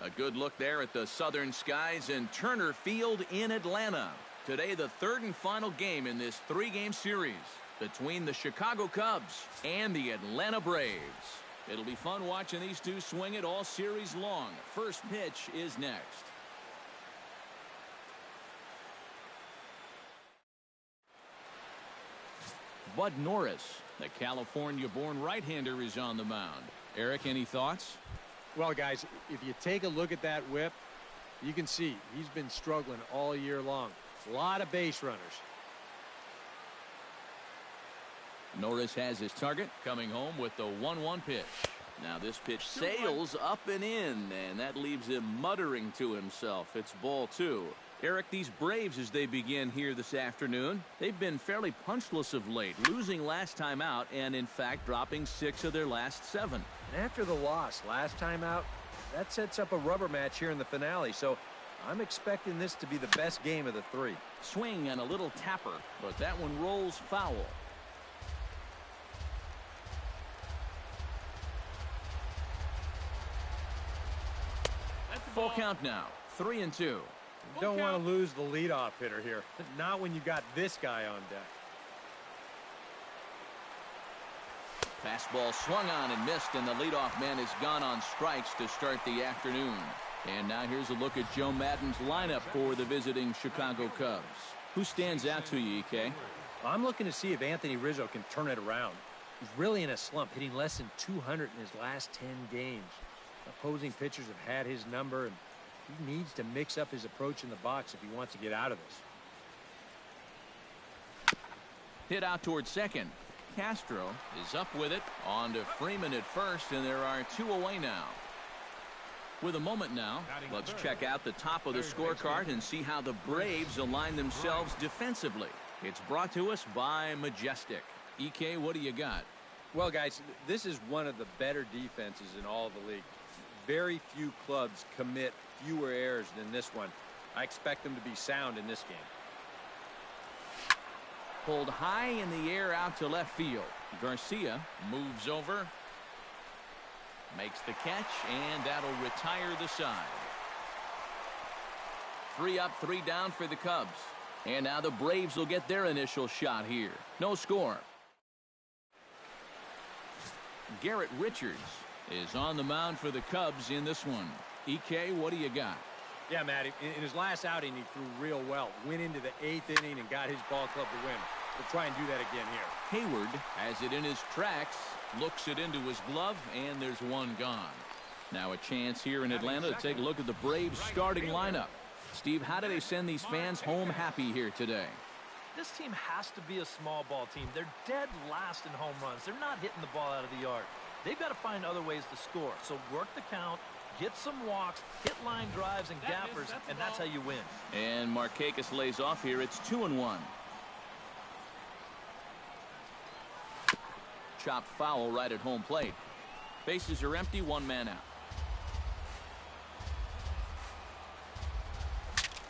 A good look there at the southern skies in Turner Field in Atlanta. Today, the third and final game in this three-game series between the Chicago Cubs and the Atlanta Braves. It'll be fun watching these two swing it all series long. First pitch is next. Bud Norris, the California-born right-hander, is on the mound. Eric, any thoughts? Well, guys, if you take a look at that whip, you can see he's been struggling all year long. A lot of base runners. Norris has his target, coming home with the 1-1 pitch. Now this pitch sails up and in, and that leaves him muttering to himself. It's ball two. Eric, these Braves, as they begin here this afternoon, they've been fairly punchless of late, losing last time out and, in fact, dropping 6 of their last 7. And after the loss last time out, that sets up a rubber match here in the finale, so I'm expecting this to be the best game of the 3. Swing and a little tapper, but that one rolls foul. Full count now, 3-2. You don't want to lose the leadoff hitter here. Not when you got this guy on deck. Fastball swung on and missed, and the leadoff man is gone on strikes to start the afternoon. And now here's a look at Joe Maddon's lineup for the visiting Chicago Cubs. Who stands out to you, EK? I'm looking to see if Anthony Rizzo can turn it around. He's really in a slump, hitting less than 200 in his last 10 games. Opposing pitchers have had his number, and he needs to mix up his approach in the box if he wants to get out of this. Hit out towards second. Castro is up with it. On to Freeman at first, and there are 2 away now. With a moment now, let's check out the top of the scorecard and see how the Braves align themselves defensively. It's brought to us by Majestic. EK, what do you got? Well, guys, this is one of the better defenses in all of the league. Very few clubs commit fewer errors than this one. I expect them to be sound in this game. Pulled high in the air out to left field. Garcia moves over, makes the catch, and that'll retire the side. 3 up, 3 down for the Cubs. And now the Braves will get their initial shot here. No score. Garrett Richards is on the mound for the Cubs in this one. EK, what do you got? Yeah, Matty, in his last outing, he threw real well. Went into the 8th inning and got his ball club to win. We'll try and do that again here. Hayward has it in his tracks, looks it into his glove, and there's one gone. Now a chance here in Atlanta to take a look at the Braves starting lineup. Steve, how do they send these fans home happy here today? This team has to be a small ball team. They're dead last in home runs. They're not hitting the ball out of the yard. They've got to find other ways to score. So work the count, get some walks, hit line drives and gappers, and that's how you win. And Markakis lays off here. It's 2-1. Chopped foul right at home plate. Bases are empty, 1 man out.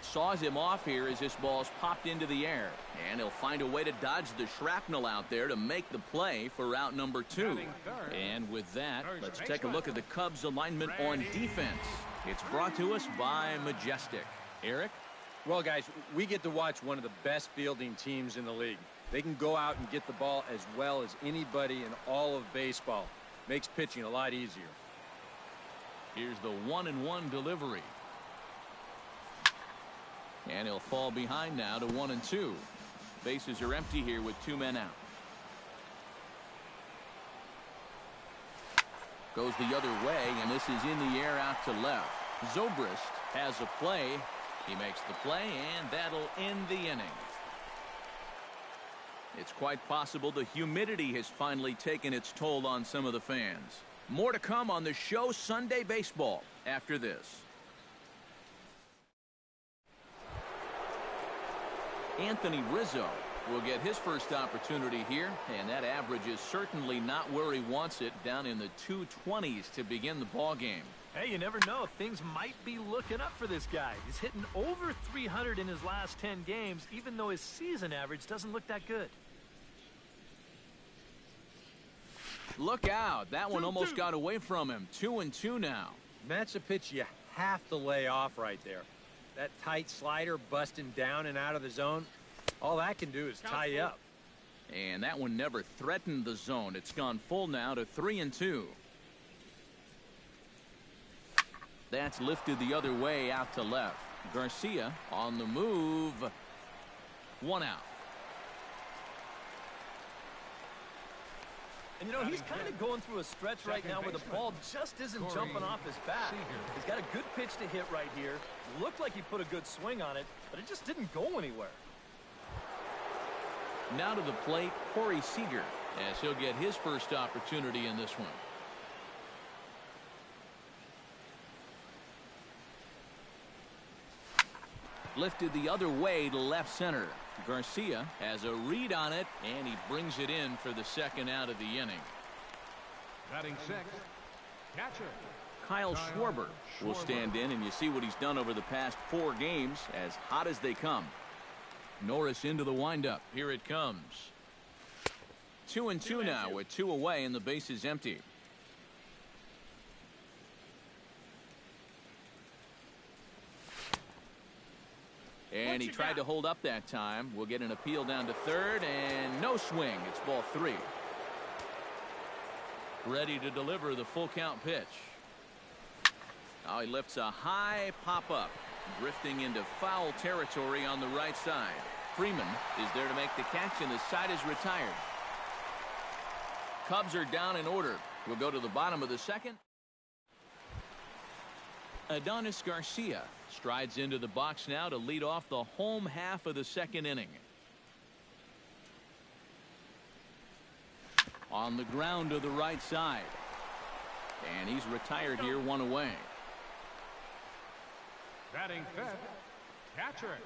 Saws him off here as this ball's popped into the air. And he'll find a way to dodge the shrapnel out there to make the play for out number 2. And with that, let's take a look at the Cubs alignment on defense. It's brought to us by Majestic. Eric? Well, guys, we get to watch one of the best fielding teams in the league. They can go out and get the ball as well as anybody in all of baseball. Makes pitching a lot easier. Here's the 1-1 delivery. And he'll fall behind now to 1-2. Bases are empty here with 2 men out. Goes the other way, and this is in the air out to left. Zobrist has a play. He makes the play, and that'll end the inning. It's quite possible the humidity has finally taken its toll on some of the fans. More to come on the show Sunday Baseball after this. Anthony Rizzo will get his first opportunity here, and that average is certainly not where he wants it, down in the 220s to begin the ball game. Hey, you never know. Things might be looking up for this guy. He's hitting over 300 in his last 10 games, even though his season average doesn't look that good. Look out. That one almost got away from him. 2-2 now. That's a pitch you have to lay off right there. That tight slider busting down and out of the zone, all that can do is tie you up. And that one never threatened the zone. It's gone full now to 3-2. That's lifted the other way out to left. Garcia on the move. 1 out. And, you know, he's kind of going through a stretch right now where the ball just isn't jumping off his bat. He's got a good pitch to hit right here. Looked like he put a good swing on it, but it just didn't go anywhere. Now to the plate, Corey Seager, as he'll get his first opportunity in this one. Lifted the other way to left center. Garcia has a read on it, and he brings it in for the second out of the inning. Batting sixth, catcher Kyle Schwarber will stand in, and you see what he's done over the past 4 games, as hot as they come. Norris into the windup. Here it comes. 2-2 now with 2 away, and the base is empty. And he tried to hold up that time. We'll get an appeal down to third, and no swing. It's ball 3. Ready to deliver the full count pitch. Now he lifts a high pop-up, drifting into foul territory on the right side. Freeman is there to make the catch, and the side is retired. Cubs are down in order. We'll go to the bottom of the second. Adonis Garcia strides into the box now to lead off the home half of the second inning. On the ground to the right side. And he's retired here, 1 away. batting fifth, catcher.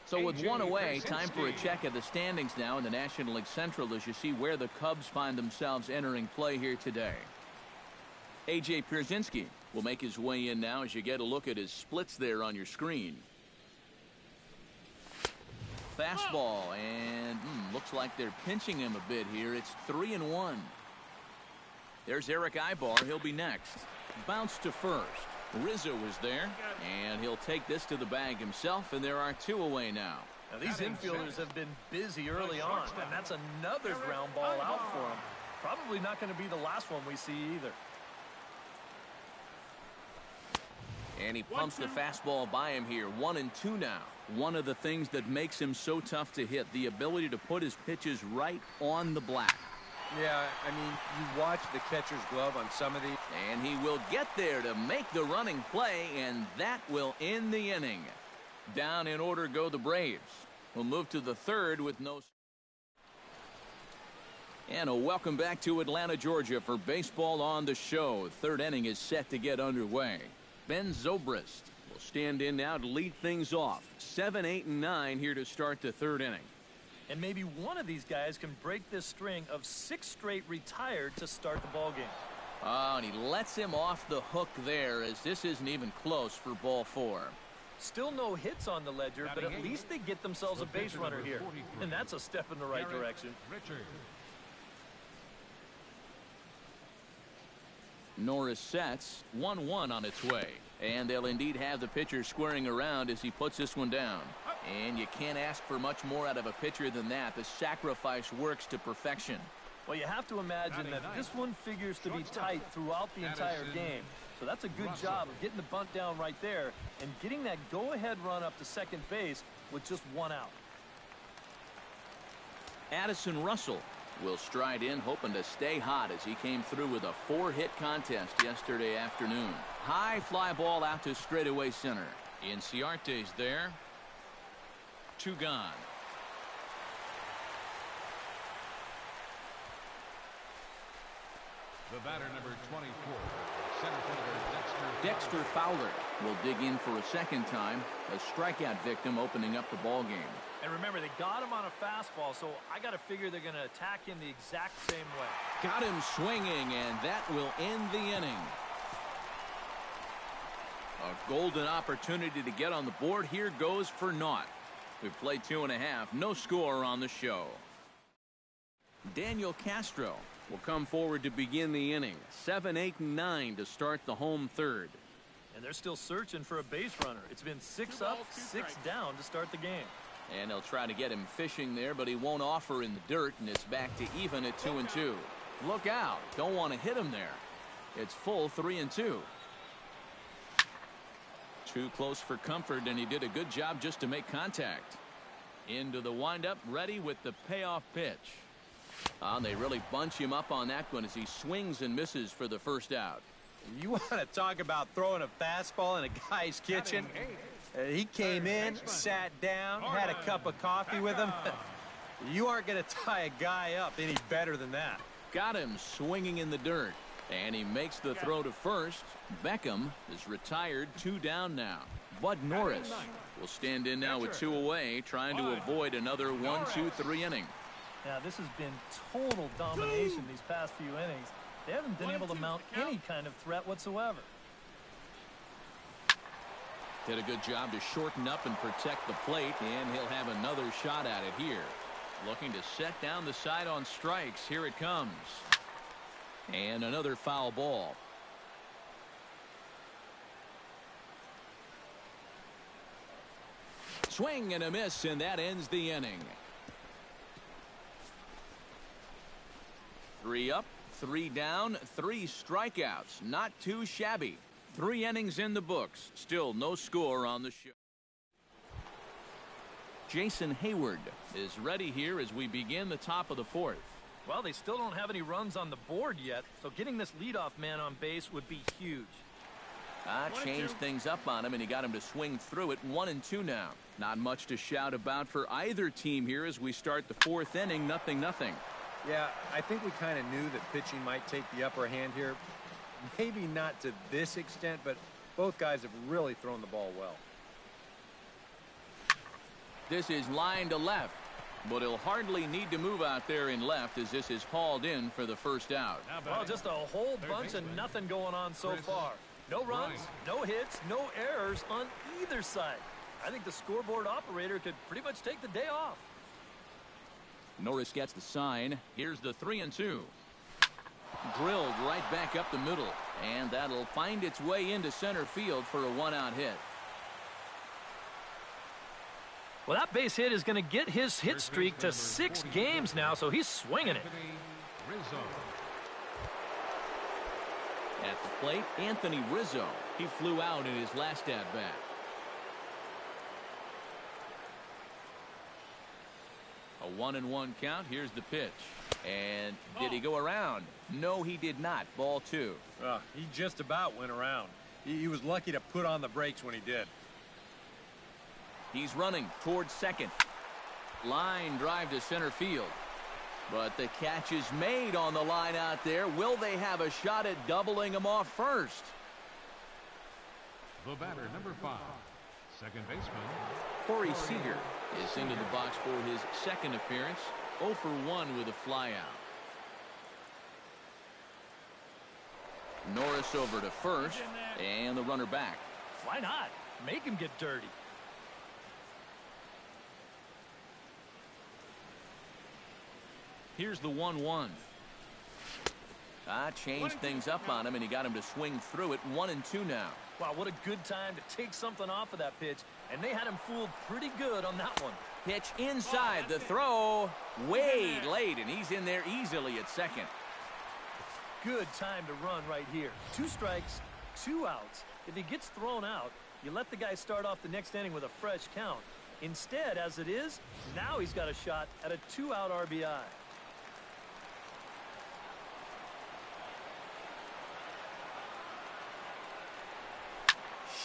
So with 1 away, time for a check of the standings now in the National League Central as you see where the Cubs find themselves entering play here today. A.J. Pierzynski will make his way in now as you get a look at his splits there on your screen. Fastball, and looks like they're pinching him a bit here. It's 3-1. There's Eric Aybar. He'll be next. Bounce to first. Rizzo is there, and he'll take this to the bag himself, and there are 2 away now. Now these infielders have been busy early on, and that's another ground ball out for him. Probably not going to be the last one we see either. And he pumps the fastball by him here. 1-2 now. One of the things that makes him so tough to hit, the ability to put his pitches right on the black. Yeah, I mean, you watch the catcher's glove on some of these. And he will get there to make the running play, and that will end the inning. Down in order go the Braves. We'll move to the third with no... And a welcome back to Atlanta, Georgia for Baseball on the Show. Third inning is set to get underway. Ben Zobrist will stand in now to lead things off. 7, 8, and 9 here to start the third inning. And maybe one of these guys can break this string of 6 straight retired to start the ball game. Oh, and he lets him off the hook there as this isn't even close for ball 4. Still no hits on the ledger, but at least they get themselves a base runner here. And that's a step in the right direction. Norris sets 1-1 on its way. And they'll indeed have the pitcher squaring around as he puts this one down. And you can't ask for much more out of a pitcher than that. The sacrifice works to perfection. Well, you have to imagine that this one figures to be tight throughout the entire game. So that's a good job of getting the bunt down right there and getting that go-ahead run up to second base with just 1 out. Addison Russell will stride in, hoping to stay hot as he came through with a 4-hit contest yesterday afternoon. High fly ball out to straightaway center. Inciarte's there. 2 gone. The batter, number 24, center fielder Dexter Fowler will dig in for a second time. A strikeout victim opening up the ball game. And remember, they got him on a fastball, so I got to figure they're going to attack him the exact same way. Got him swinging, and that will end the inning. A golden opportunity to get on the board. Here goes for naught. We've played 2.5. No score on the show. Daniel Castro will come forward to begin the inning. 7, 8, and 9 to start the home third. And they're still searching for a base runner. It's been 6 up, 6 down to start the game. And they'll try to get him fishing there, but he won't offer in the dirt, and it's back to even at 2-2. Look out. Don't want to hit him there. It's full 3-2. Too close for comfort, and he did a good job just to make contact. Into the windup, ready with the payoff pitch. They really bunch him up on that one as he swings and misses for the first out. You want to talk about throwing a fastball in a guy's kitchen? He came in, sat down, had a cup of coffee with him. You aren't going to tie a guy up any better than that. Got him swinging in the dirt. And he makes the throw to first. Beckham is retired, 2 down now. Bud Norris will stand in now with 2 away, trying to avoid another 1-2-3 inning. Now, this has been total domination these past few innings. They haven't been able to mount any kind of threat whatsoever. Did a good job to shorten up and protect the plate, and he'll have another shot at it here. Looking to set down the side on strikes. Here it comes. And another foul ball. Swing and a miss, and that ends the inning. 3 up, 3 down, 3 strikeouts. Not too shabby. 3 innings in the books. Still no score on the show. Jason Hayward is ready here as we begin the top of the 4th. Well, they still don't have any runs on the board yet, so getting this leadoff man on base would be huge. Changed things up on him, and he got him to swing through it. 1-2 now. Not much to shout about for either team here as we start the 4th inning. 0-0. Yeah, I think we kind of knew that pitching might take the upper hand here. Maybe not to this extent, but both guys have really thrown the ball well. This is line to left. But he'll hardly need to move out there in left as this is hauled in for the first out. Well, just a whole bunch of nothing going on so far. No runs, no hits, no errors on either side. I think the scoreboard operator could pretty much take the day off. Norris gets the sign. Here's the 3-2. Drilled right back up the middle. And that'll find its way into center field for a 1-out hit. Well, that base hit is going to get his hit streak to 6 games now, so he's swinging it. At the plate, Anthony Rizzo. He flew out in his last at-bat. A 1-1 count. Here's the pitch. And did he go around? No, he did not. Ball 2. He just about went around. He was lucky to put on the brakes when he did. He's running towards second. Line drive to center field. But the catch is made on the line out there. Will they have a shot at doubling him off first? The batter, number 5, second baseman Corey Seager is into the box for his second appearance. 0 for 1 with a flyout. Norris over to first, and the runner back. Why not? Make him get dirty. Here's the 1-1. Changed things up on him, and he got him to swing through it. 1-2 now. Wow, what a good time to take something off of that pitch, and they had him fooled pretty good on that one. Pitch inside, the throw way late, and he's in there easily at second. Good time to run right here. 2 strikes, 2 outs. If he gets thrown out, you let the guy start off the next inning with a fresh count. Instead, as it is, now he's got a shot at a 2-out RBI.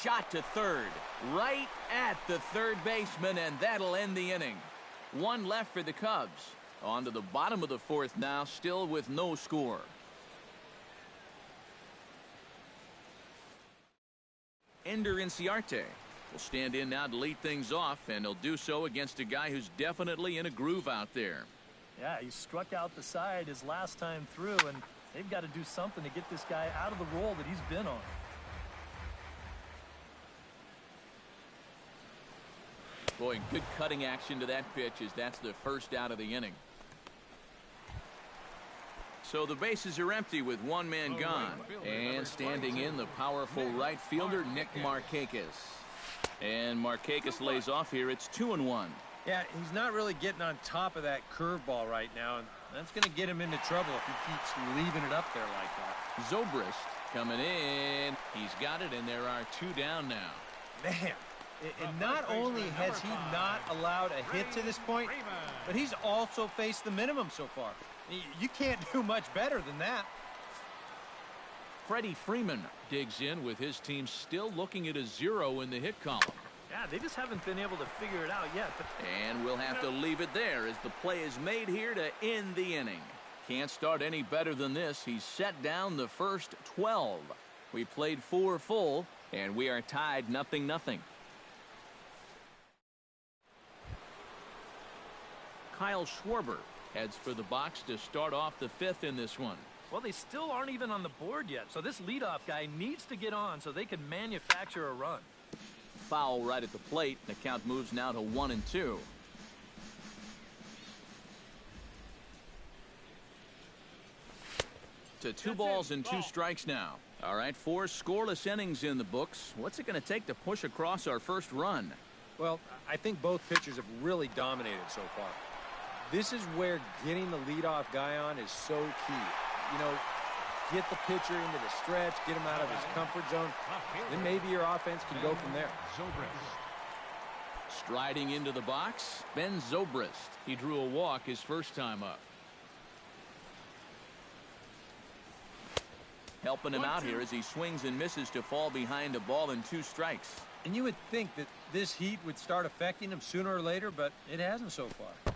Shot to third, right at the third baseman, and that'll end the inning. 1 left for the Cubs. On to the bottom of the 4th now, still with no score. Ender Inciarte will stand in now to lead things off, and he'll do so against a guy who's definitely in a groove out there. Yeah, he struck out the side his last time through, and they've got to do something to get this guy out of the role that he's been on. Boy, good cutting action to that pitch as that's the first out of the inning. So the bases are empty with one man gone. And standing in, the powerful right fielder, Nick Markakis. And Markakis lays off here. It's 2-1. Yeah, he's not really getting on top of that curveball right now, and that's going to get him into trouble if he keeps leaving it up there like that. Zobrist coming in. He's got it, and there are 2 down now. Man, and not only has he not allowed a hit to this point, but he's also faced the minimum so far. You can't do much better than that. Freddie Freeman digs in with his team still looking at a 0 in the hit column. Yeah, they just haven't been able to figure it out yet. But And we'll have to leave it there as the play is made here to end the inning. Can't start any better than this. He's set down the first 12. We played 4 full, and we are tied 0-0. Kyle Schwarber heads for the box to start off the 5th in this one. well, they still aren't even on the board yet. So this leadoff guy needs to get on so they can manufacture a run. Foul right at the plate. The count moves now to 1-2. To 2 balls and 2 strikes now. All right, 4 scoreless innings in the books. What's it going to take to push across our first run? Well, I think both pitchers have really dominated so far. This is where getting the leadoff guy on is so key. You know, get the pitcher into the stretch, get him out of his comfort zone, then maybe your offense can go from there. Striding into the box, Ben Zobrist. He drew a walk his first time up. Helping him out here as he swings and misses to fall behind a ball and 2 strikes. And you would think that this heat would start affecting him sooner or later, but it hasn't so far.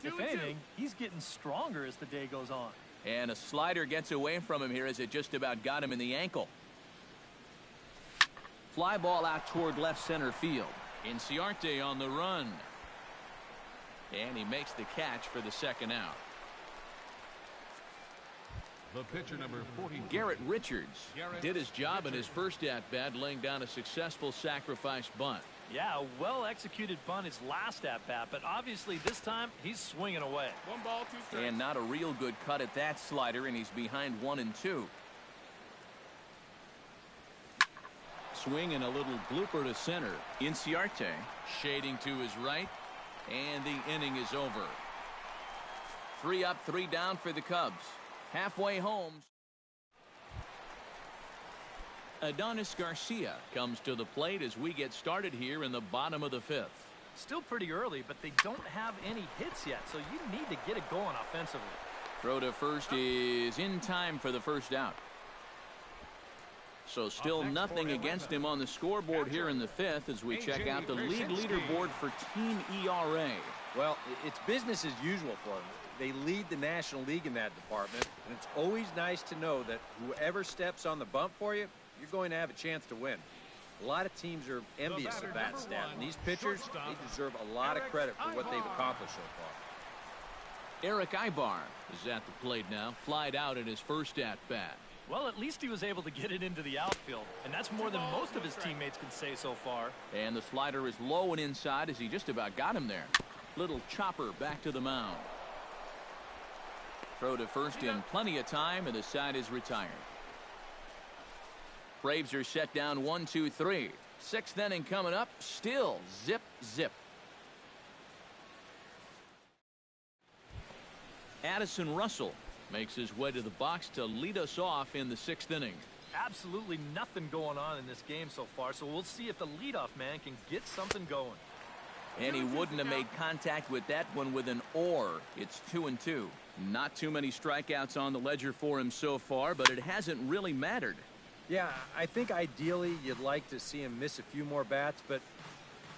If anything, he's getting stronger as the day goes on. And a slider gets away from him here as it just about got him in the ankle. Fly ball out toward left center field. Inciarte on the run. And he makes the catch for the second out. The pitcher number 40. Garrett Richards did his job in his first at-bat, laying down a successful sacrifice bunt. Yeah, a well-executed bunt his last at-bat, but obviously this time he's swinging away. 1 ball, 2 strikes. And not a real good cut at that slider, and he's behind 1-2. Swing and a little blooper to center. Inciarte shading to his right, and the inning is over. 3 up, 3 down for the Cubs. Halfway home. Adonis Garcia comes to the plate as we get started here in the bottom of the 5th. Still pretty early, but they don't have any hits yet, so you need to get it going offensively. Throw to first is in time for the first out. So still nothing against him on the scoreboard here in the 5th as we check out the league leaderboard for team ERA. Well, it's business as usual for them. They lead the National League in that department, and it's always nice to know that whoever steps on the bump for you, you're going to have a chance to win. A lot of teams are envious of that stat, and these pitchers, they deserve a lot of credit for what they've accomplished so far. Eric Ibar is at the plate now, flied out in his first at-bat. Well, at least he was able to get it into the outfield, and that's more than most of his teammates can say so far. And the slider is low and inside as he just about got him there. Little chopper back to the mound. Throw to first in plenty of time, and the side is retired. Braves are set down 1-2-3. 6th inning coming up. Still zip, zip. Addison Russell makes his way to the box to lead us off in the 6th inning. Absolutely nothing going on in this game so far, so we'll see if the leadoff man can get something going. And he wouldn't have made contact with that one with an or. It's 2-2. Not too many strikeouts on the ledger for him so far, but it hasn't really mattered. Yeah, I think ideally you'd like to see him miss a few more bats, but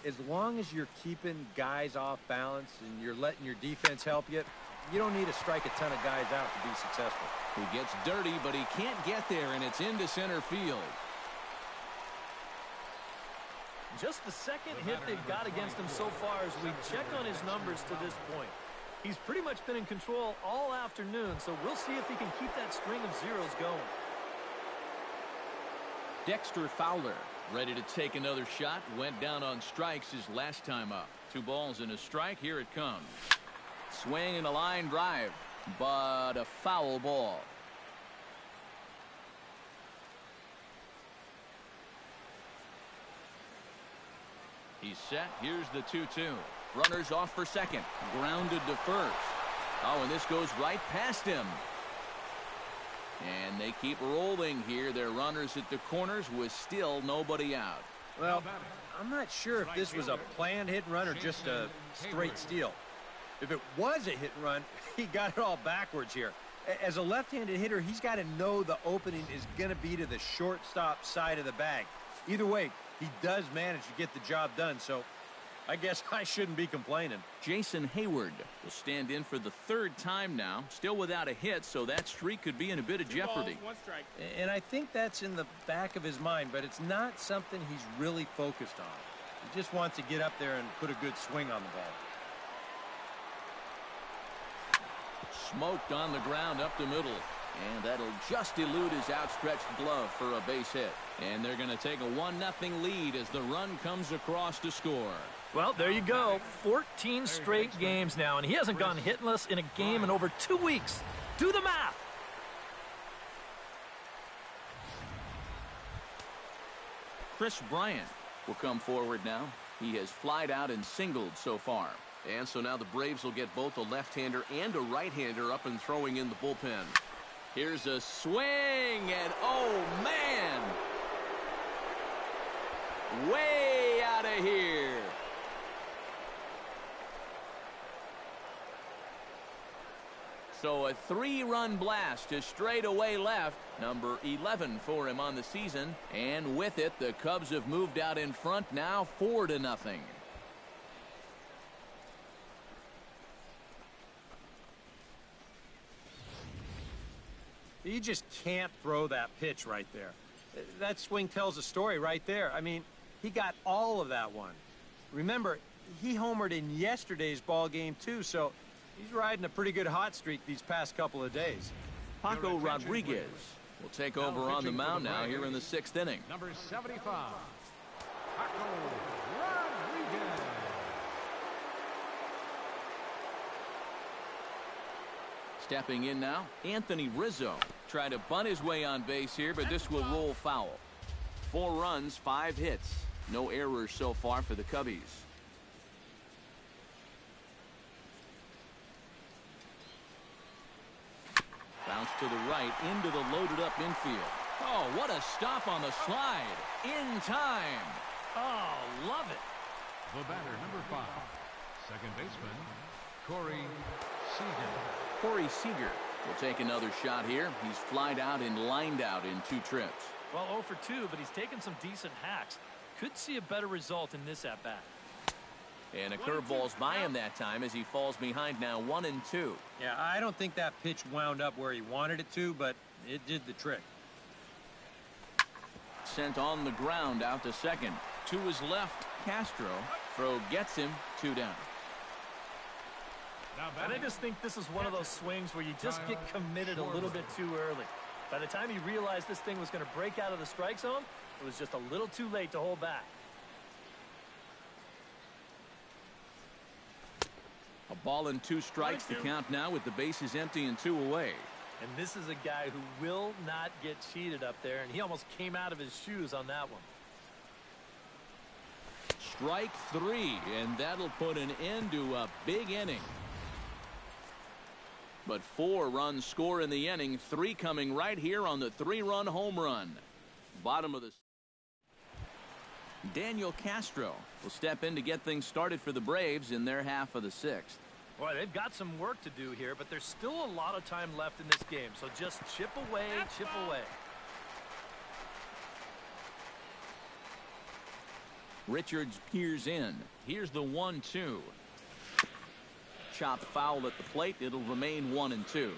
as long as you're keeping guys off balance and you're letting your defense help you, you don't need to strike a ton of guys out to be successful. He gets dirty, but he can't get there, and it's into center field. Just the second hit they've got against him so far as we check on his numbers to this point. He's pretty much been in control all afternoon, so we'll see if he can keep that string of zeros going. Dexter Fowler ready to take another shot. Went down on strikes his last time up. 2 balls and a strike. Here it comes. Swing and a line drive. but a foul ball. He's set. Here's the 2-2. Runners off for second. Grounded to first. Oh, and this goes right past him. And they keep rolling here. Their runners at the corners with still nobody out. Well, I'm not sure if this was a planned hit and run or just a straight steal. If it was a hit and run, he got it all backwards here. As a left-handed hitter, he's got to know the opening is going to be to the shortstop side of the bag. Either way, he does manage to get the job done, so I guess I shouldn't be complaining. Jason Hayward will stand in for the third time now, still without a hit, so that streak could be in a bit of jeopardy. 2 balls, 1 strike. And I think that's in the back of his mind, but it's not something he's really focused on. He just wants to get up there and put a good swing on the ball. Smoked on the ground up the middle. And that'll just elude his outstretched glove for a base hit. And they're going to take a 1-0 lead as the run comes across to score. Well, there you go. 14 straight games now, and he hasn't gone hitless in a game in over 2 weeks. Do the math. Chris Bryant will come forward now. He has flied out and singled so far. And so now the Braves will get both a left-hander and a right-hander up and throwing in the bullpen. Here's a swing, and oh, man! Way out of here. So a 3-run blast to straightaway left. Number 11 for him on the season. And with it, the Cubs have moved out in front now 4-0. You just can't throw that pitch right there. That swing tells a story right there. I mean, he got all of that one. Remember, he homered in yesterday's ball game too, so he's riding a pretty good hot streak these past couple of days. Paco Rodriguez will take over on the mound now here in the 6th inning. Number 75, Paco Rodriguez. Stepping in now, Anthony Rizzo. Trying to bunt his way on base here, but this will roll foul. 4 runs, 5 hits. No errors so far for the Cubbies. Bounce to the right, into the loaded-up infield. Oh, what a stop on the slide. In time. Oh, love it. The batter, number 5, second baseman, Corey Seager. Corey Seager will take another shot here. He's flied out and lined out in 2 trips. Well, 0 for 2, but he's taken some decent hacks. Could see a better result in this at-bat. And a curveball's by him that time as he falls behind now 1-2. Yeah, I don't think that pitch wound up where he wanted it to, but it did the trick. Sent on the ground out to second. To his left, Castro. Throw gets him 2 down. And I just think this is one of those swings where you just get committed a little bit too early. By the time he realized this thing was going to break out of the strike zone, it was just a little too late to hold back. A ball and 2 strikes to count now with the bases empty and 2 away. And this is a guy who will not get cheated up there, and he almost came out of his shoes on that one. Strike 3, and that'll put an end to a big inning. But 4 runs score in the inning, 3 coming right here on the 3-run home run. Bottom of the... Daniel Castro will step in to get things started for the Braves in their half of the 6th. Boy, they've got some work to do here, but there's still a lot of time left in this game, so just chip away, chip away. Richards peers in. Here's the 1-2. Chopped foul at the plate. It'll remain 1-2.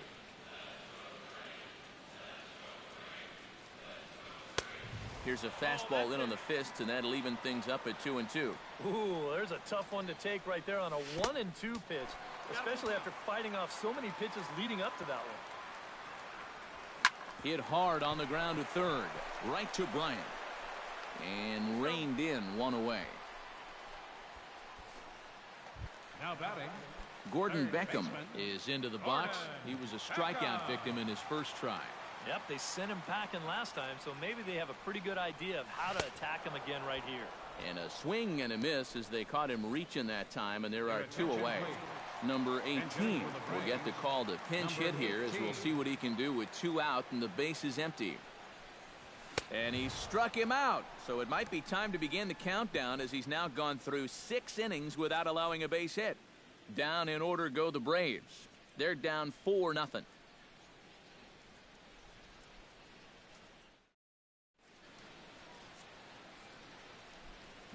Here's a fastball in on the fists, and that'll even things up at 2-2. Ooh, there's a tough one to take right there on a 1-2 pitch, especially after fighting off so many pitches leading up to that one. Hit hard on the ground to third. Right to Bryant. And reined in 1 away. Now batting, Gordon Beckham is into the box. He was a strikeout victim in his first try. Yep, they sent him packing last time, so maybe they have a pretty good idea of how to attack him again right here. And a swing and a miss as they caught him reaching that time, and there are 2 away. Number 18 will get the call to pinch hit here as we'll see what he can do with 2 out and the base is empty. And he struck him out, so it might be time to begin the countdown as he's now gone through 6 innings without allowing a base hit. Down in order go the Braves. They're down 4-0.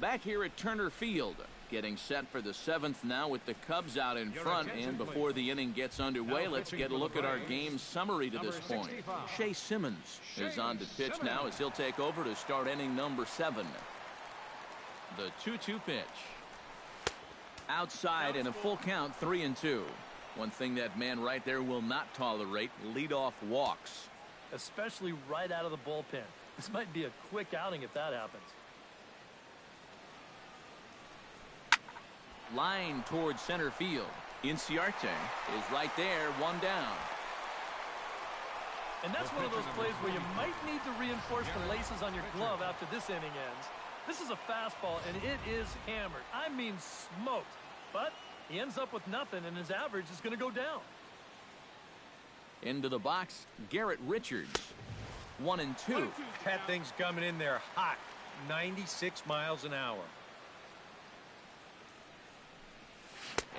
Back here at Turner Field, getting set for the 7th now with the Cubs out in front. And before the inning gets underway, let's get a look at our game summary to this point. Shea Simmons is on to pitch now as he'll take over to start inning number 7. The 2-2 pitch. Outside in a full count, 3-2. One thing that man right there will not tolerate, leadoff walks. Especially right out of the bullpen. This might be a quick outing if that happens. Line towards center field. Inciarte is right there, 1 down. And that's one of those plays where you might need to reinforce the laces on your glove after this inning ends. This is a fastball, and it is hammered. I mean smoked. But he ends up with nothing, and his average is going to go down. Into the box, Garrett Richards. 1-2. That thing's coming in there hot. 96 miles an hour.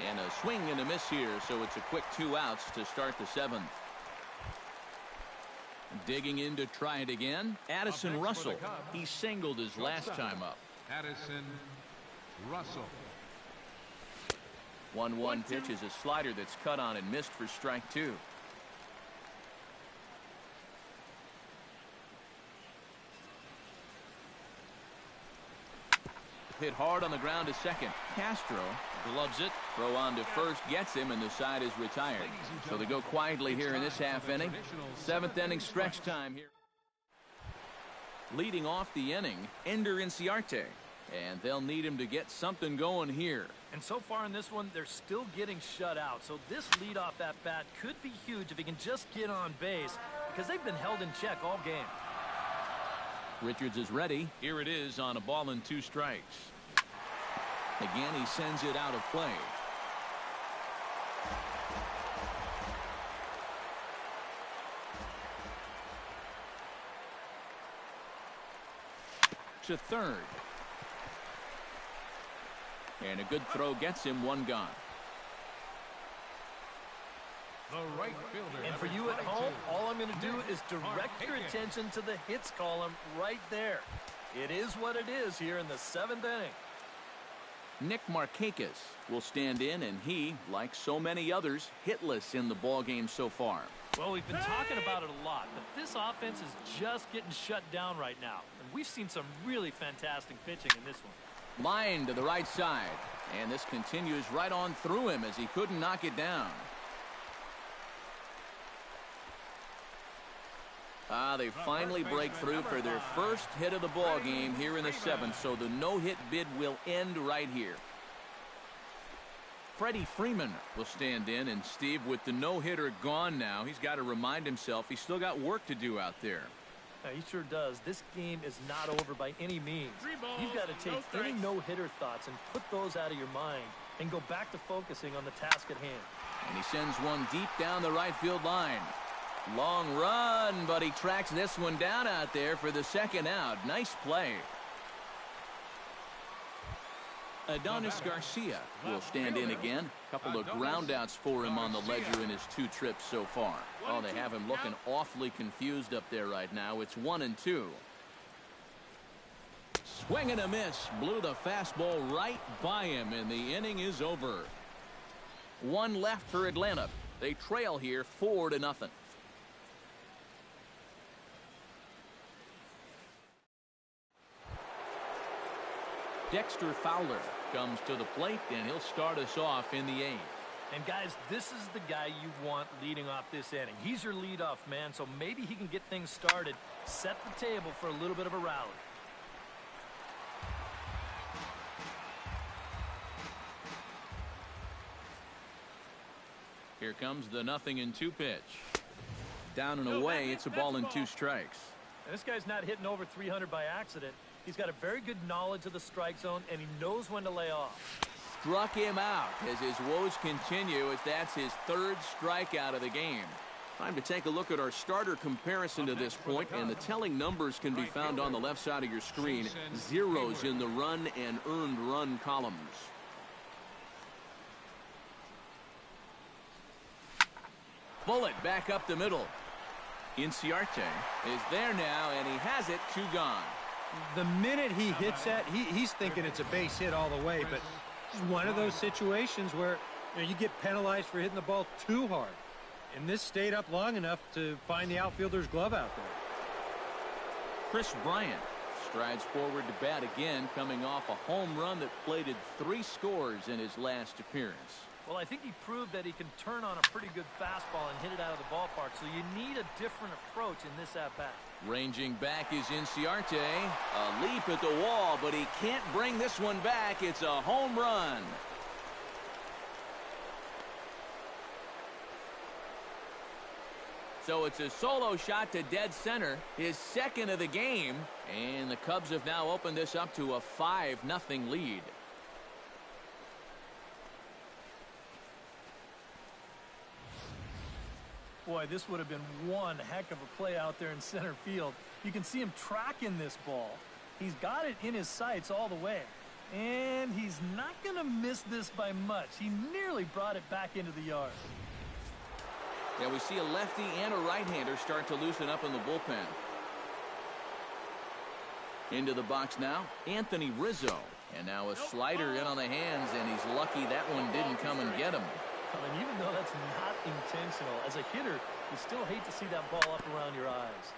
And a swing and a miss here, so it's a quick 2 outs to start the 7th. Digging in to try it again, Addison Russell. He singled his last time up. Addison Russell. 1-1 pitch is a slider that's cut on and missed for strike 2. Hit hard on the ground to second. Castro gloves it. Throw on to first gets him, and the side is retired. So they go quietly here in this half inning. 7th inning stretch time here. Leading off the inning, Ender Inciarte. And they'll need him to get something going here. And so far in this one, they're still getting shut out. So this leadoff at bat could be huge if he can just get on base, because they've been held in check all game. Richards is ready. Here it is on a ball and 2 strikes. Again, he sends it out of play. To third. And a good throw gets him, 1 gone. The right fielder. And for you at home, all I'm going to do is direct your attention to the hits column right there. It is what it is here in the 7th inning. Nick Markakis will stand in, and he, like so many others, hitless in the ballgame so far. Well, we've been talking about it a lot, but this offense is just getting shut down right now. And we've seen some really fantastic pitching in this one. Line to the right side, and this continues right on through him as he couldn't knock it down. They finally break through for their first hit of the ball game here in the 7th, so the no-hit bid will end right here. Freddie Freeman will stand in, and Steve, with the no-hitter gone now, he's got to remind himself he's still got work to do out there. He sure does. This game is not over by any means. You've got to take any no-hitter thoughts and put those out of your mind and go back to focusing on the task at hand. And he sends one deep down the right field line. Long run, but he tracks this one down out there for the 2nd out. Nice play. Adonis Garcia will stand in again. Couple of groundouts for him on the ledger in his 2 trips so far. Oh, they have him looking awfully confused up there right now. It's 1-2. Swing and a miss. Blew the fastball right by him, and the inning is over. 1 left for Atlanta. They trail here 4-0. Dexter Fowler comes to the plate, and he'll start us off in the 8th. And guys, this is the guy you want leading off this inning. He's your leadoff man, so maybe he can get things started, set the table for a little bit of a rally. Here comes the 0-2 pitch. Down and away, it's a ball and 2 strikes. And this guy's not hitting over 300 by accident. He's got a very good knowledge of the strike zone, and he knows when to lay off. Struck him out as his woes continue, as that's his 3rd strikeout of the game. Time to take a look at our starter comparison to this point, and the telling numbers can be found on the left side of your screen. Zeros in the run and earned run columns. Bullet back up the middle. Inciarte is there now, and he has it. 2 gone. The minute he hits that, he's thinking it's a base hit all the way, but it's one of those situations where you get penalized for hitting the ball too hard. And this stayed up long enough to find the outfielder's glove out there. Chris Bryant strides forward to bat again, coming off a home run that plated 3 scores in his last appearance. Well, I think he proved that he can turn on a pretty good fastball and hit it out of the ballpark, so you need a different approach in this at-bat. Ranging back is Inciarte. A leap at the wall, but he can't bring this one back. It's a home run. So it's a solo shot to dead center, his 2nd of the game, and the Cubs have now opened this up to a 5-0 lead. Boy, this would have been one heck of a play out there in center field. You can see him tracking this ball. He's got it in his sights all the way. And he's not going to miss this by much. He nearly brought it back into the yard. Yeah, we see a lefty and a right-hander start to loosen up in the bullpen. Into the box now, Anthony Rizzo. And now a slider in on the hands, and he's lucky that one didn't come and get him. And even though that's not intentional, as a hitter, you still hate to see that ball up around your eyes.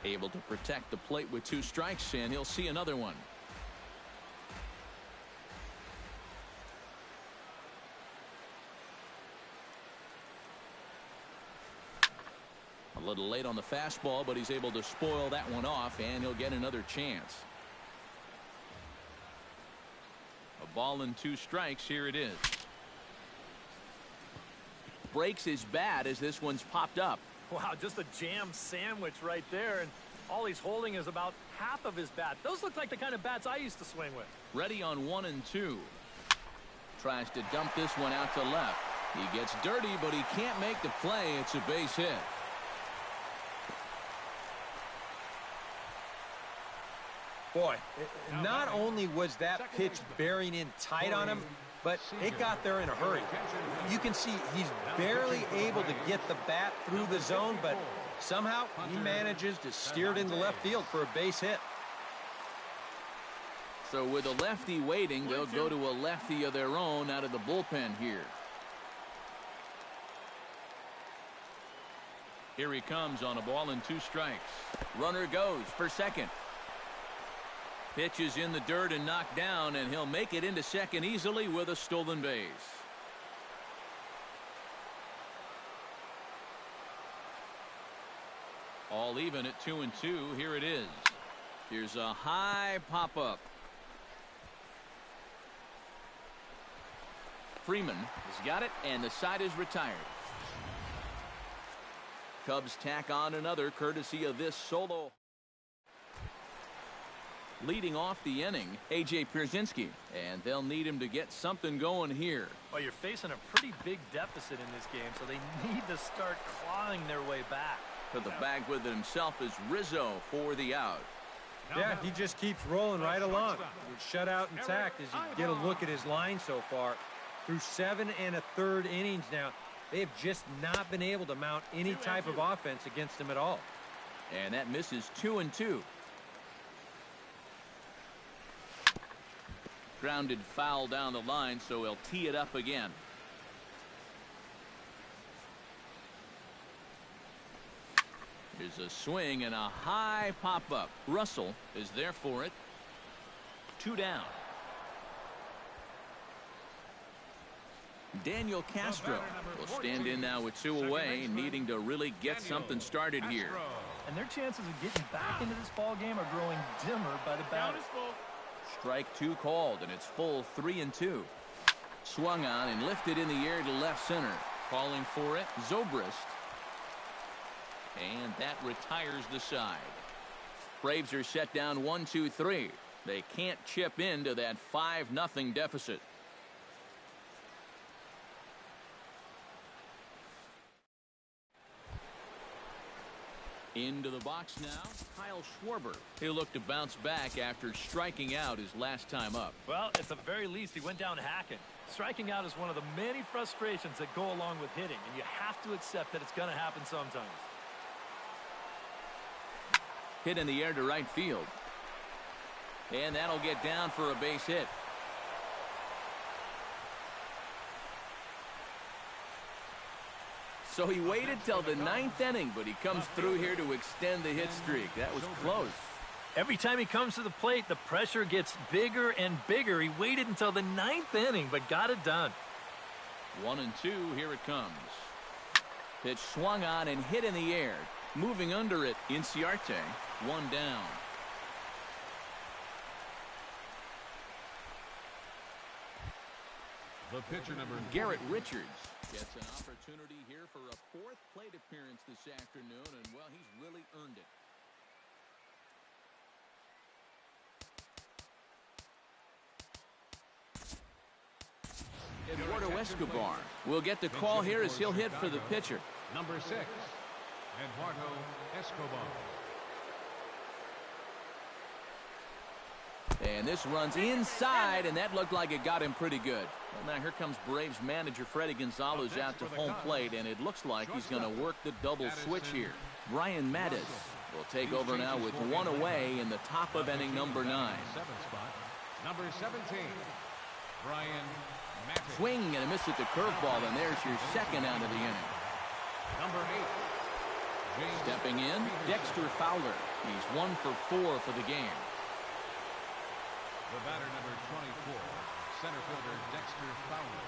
Able to protect the plate with 2 strikes, and he'll see another one. A little late on the fastball, but he's able to spoil that one off, and he'll get another chance. A ball and 2 strikes. Here it is. Breaks his bat as this one's popped up. Wow, just a jam sandwich right there, and all he's holding is about half of his bat. Those look like the kind of bats I used to swing with. Ready on 1-2. Tries to dump this one out to left. He gets dirty, but he can't make the play. It's a base hit. Boy, not only was that pitch bearing in tight on him, but it got there in a hurry. You can see he's barely able to get the bat through the zone, but somehow he manages to steer it into left field for a base hit. So with a lefty waiting, they'll go to a lefty of their own out of the bullpen here. Here he comes on a ball and 2 strikes. Runner goes for second. Pitch is in the dirt and knocked down, and he'll make it into second easily with a stolen base. All even at 2-2. Here it is. Here's a high pop-up. Freeman has got it, and the side is retired. Cubs tack on another courtesy of this solo. Leading off the inning, A.J. Pierzynski, and they'll need him to get something going here. Well, you're facing a pretty big deficit in this game, so they need to start clawing their way back. To the bag with it himself is Rizzo for the out. Yeah, he just keeps rolling right along. Shut out intact as you get a look at his line so far. Through 7 1/3 innings now, they have just not been able to mount any type of offense against him at all. And that misses 2-2. Grounded foul down the line, so he'll tee it up again. Here's a swing and a high pop-up. Russell is there for it. 2 down. Daniel Castro will stand in now with 2 away, needing to really get something started here. And their chances of getting back into this ball game are growing dimmer by the batter. Strike 2 called, and it's full 3-2. Swung on and lifted in the air to left center. Calling for it, Zobrist. And that retires the side. Braves are set down 1-2-3. They can't chip into that 5-0 deficit. Into the box now, Kyle Schwarber. He'll look to bounce back after striking out his last time up. Well, at the very least, he went down hacking. Striking out is one of the many frustrations that go along with hitting, and you have to accept that it's going to happen sometimes. Hit in the air to right field. And that'll get down for a base hit. So he waited till the 9th inning, but he comes through here to extend the hit streak. That was close. Every time he comes to the plate, the pressure gets bigger and bigger. He waited until the 9th inning, but got it done. 1-2, here it comes. Pitch swung on and hit in the air. Moving under it, Inciarte. One down. The pitcher number Garrett Richards gets an opportunity here for a 4th plate appearance this afternoon, and, well, he's really earned it. Eduardo Escobar will get the call here as he'll hit for the pitcher. number 6, Eduardo Escobar. And this runs inside, and that looked like it got him pretty good. Well, now here comes Braves manager Freddie Gonzalez out to home plate, and it looks like he's going to work the double switch here. Brian Mattis will take over now with one away in the top of inning number 9. 7th spot, number 17, Brian Mattis. Swing and a miss at the curveball, and there's your second out of the inning. Number 8, James Stepping in, Dexter Fowler. He's 1 for 4 for the game. The batter number 24, center fielder Dexter Fowler.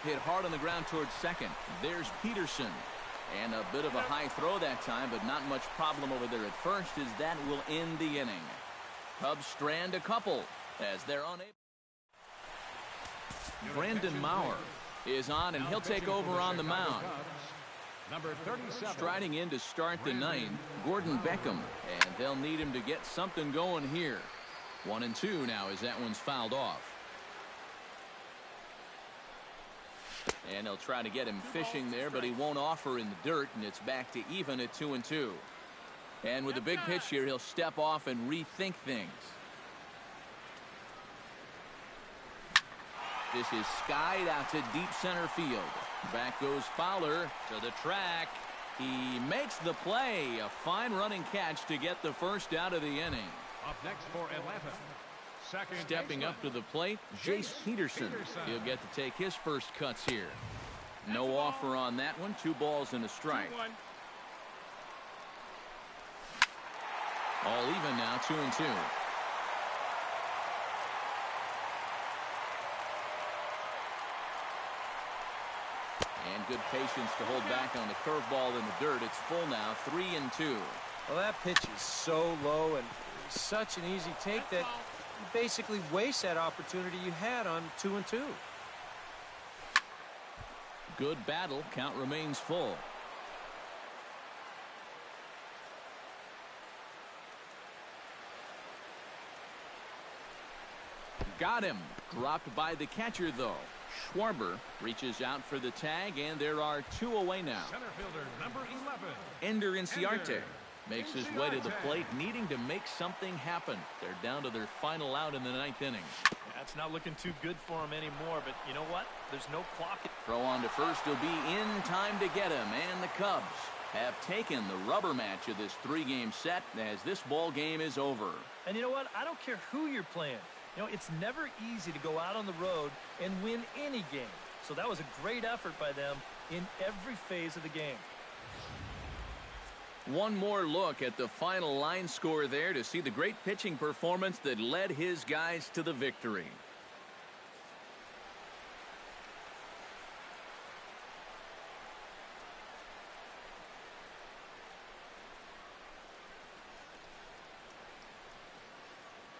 Hit hard on the ground towards second. There's Peterson. And a bit of a high throw that time, but not much problem over there at first, as that will end the inning. Cubs strand a couple as they're unable. Brandon Maurer is on, and he'll take over on the mound. Number 37. Striding in to start the 9th, Gordon Beckham. And they'll need him to get something going here. 1-2 now as that one's fouled off. And they'll try to get him fishing there, but he won't offer in the dirt, and it's back to even at 2-2. And with a big pitch here, he'll step off and rethink things. This is skied out to deep center field. Back goes Fowler to the track. He makes the play. A fine running catch to get the first out of the inning. Up next for Atlanta, second Stepping up to the plate, Jace Peterson. He'll get to take his first cuts here. No offer on that one. 2 balls and a strike. All even now, 2-2. And good patience to hold back on the curveball in the dirt. It's full now, 3-2. Well, that pitch is so low and such an easy take that you basically waste that opportunity you had on 2-2. Good battle. Count remains full. Got him. Dropped by the catcher, though. Schwarber reaches out for the tag, and there are 2 away now. center fielder number 11, Ender Inciarte makes his way to the Inciarte. plate, needing to make something happen. They're down to their final out in the 9th inning. That's not looking too good for him anymore, but you know what? There's no clock. Throw on to first will be in time to get him, and the Cubs have taken the rubber match of this 3-game set as this ball game is over. And you know what? I don't care who you're playing. You know, it's never easy to go out on the road and win any game. So that was a great effort by them in every phase of the game. One more look at the final line score there to see the great pitching performance that led his guys to the victory.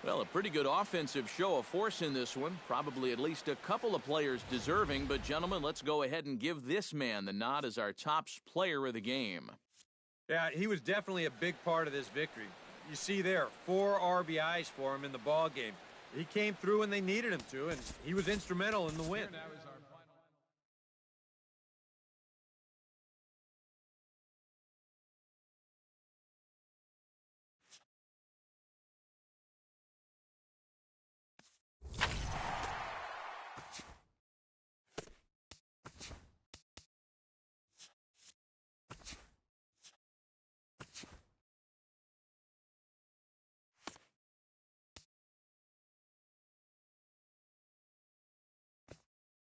Well, a pretty Pretty good offensive show of force in this one. Probably at least a couple of players deserving. But, gentlemen, let's go ahead and give this man the nod as our top player of the game. Yeah, he was definitely a big part of this victory. You see there, 4 RBIs for him in the ball game. He came through when they needed him to, and he was instrumental in the win. Here now is our final.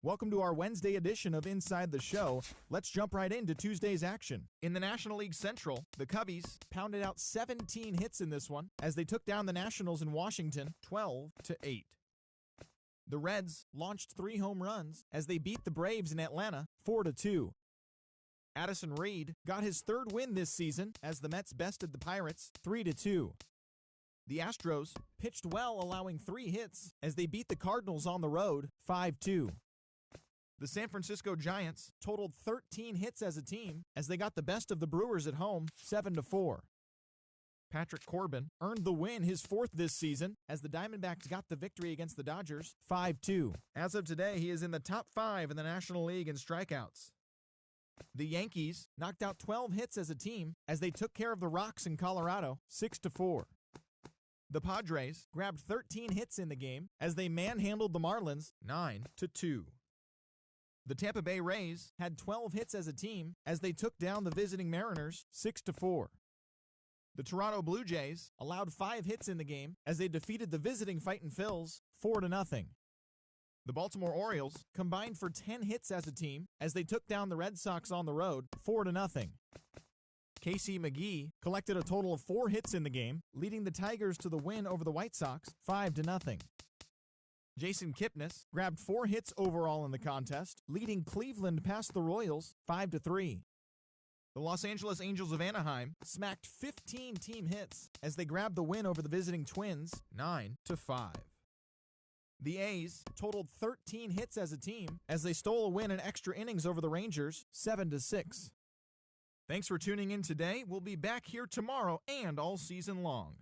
Welcome to our Wednesday edition of Inside the Show. Let's jump right into Tuesday's action. In the National League Central, the Cubbies pounded out 17 hits in this one as they took down the Nationals in Washington 12-8. The Reds launched 3 home runs as they beat the Braves in Atlanta 4-2. Addison Reed got his 3rd win this season as the Mets bested the Pirates 3-2. The Astros pitched well, allowing 3 hits as they beat the Cardinals on the road 5-2. The San Francisco Giants totaled 13 hits as a team as they got the best of the Brewers at home 7-4. Patrick Corbin earned the win, his 4th this season, as the Diamondbacks got the victory against the Dodgers 5-2. As of today, he is in the top 5 in the National League in strikeouts. The Yankees knocked out 12 hits as a team as they took care of the Rocks in Colorado 6-4. The Padres grabbed 13 hits in the game as they manhandled the Marlins 9-2. The Tampa Bay Rays had 12 hits as a team as they took down the visiting Mariners 6-4. The Toronto Blue Jays allowed 5 hits in the game as they defeated the visiting Fightin' Phils 4-0. The Baltimore Orioles combined for 10 hits as a team as they took down the Red Sox on the road 4-0. Casey McGee collected a total of 4 hits in the game, leading the Tigers to the win over the White Sox 5-0. Jason Kipnis grabbed 4 hits overall in the contest, leading Cleveland past the Royals 5-3. The Los Angeles Angels of Anaheim smacked 15 team hits as they grabbed the win over the visiting Twins 9-5. The A's totaled 13 hits as a team as they stole a win in extra innings over the Rangers 7-6. Thanks for tuning in today. We'll be back here tomorrow and all season long.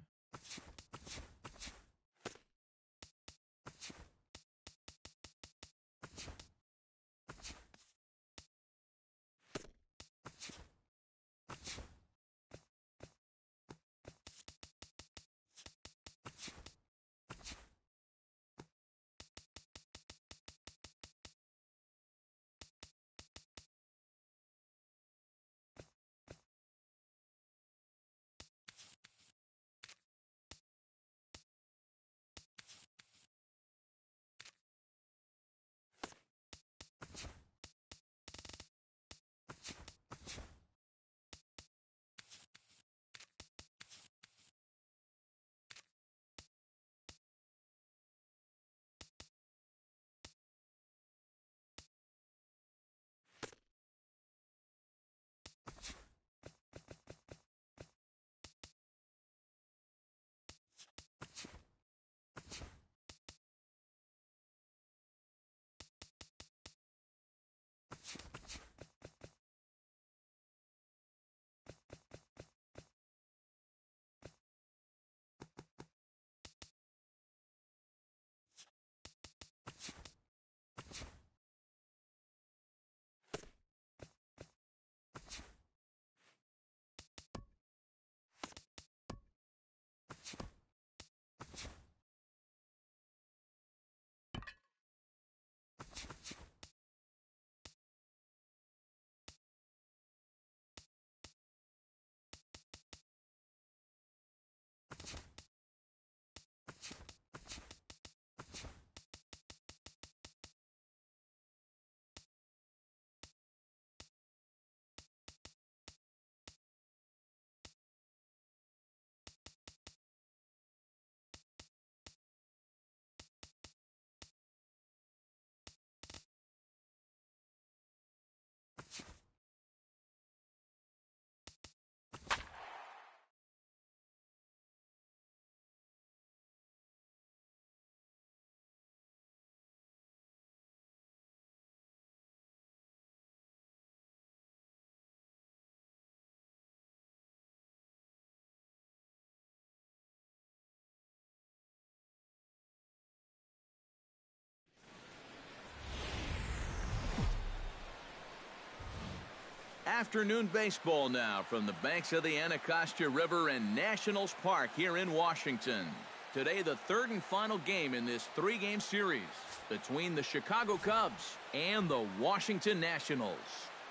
Afternoon baseball now from the banks of the Anacostia River and Nationals Park here in Washington. Today, the third and final game in this three-game series between the Chicago Cubs and the Washington Nationals.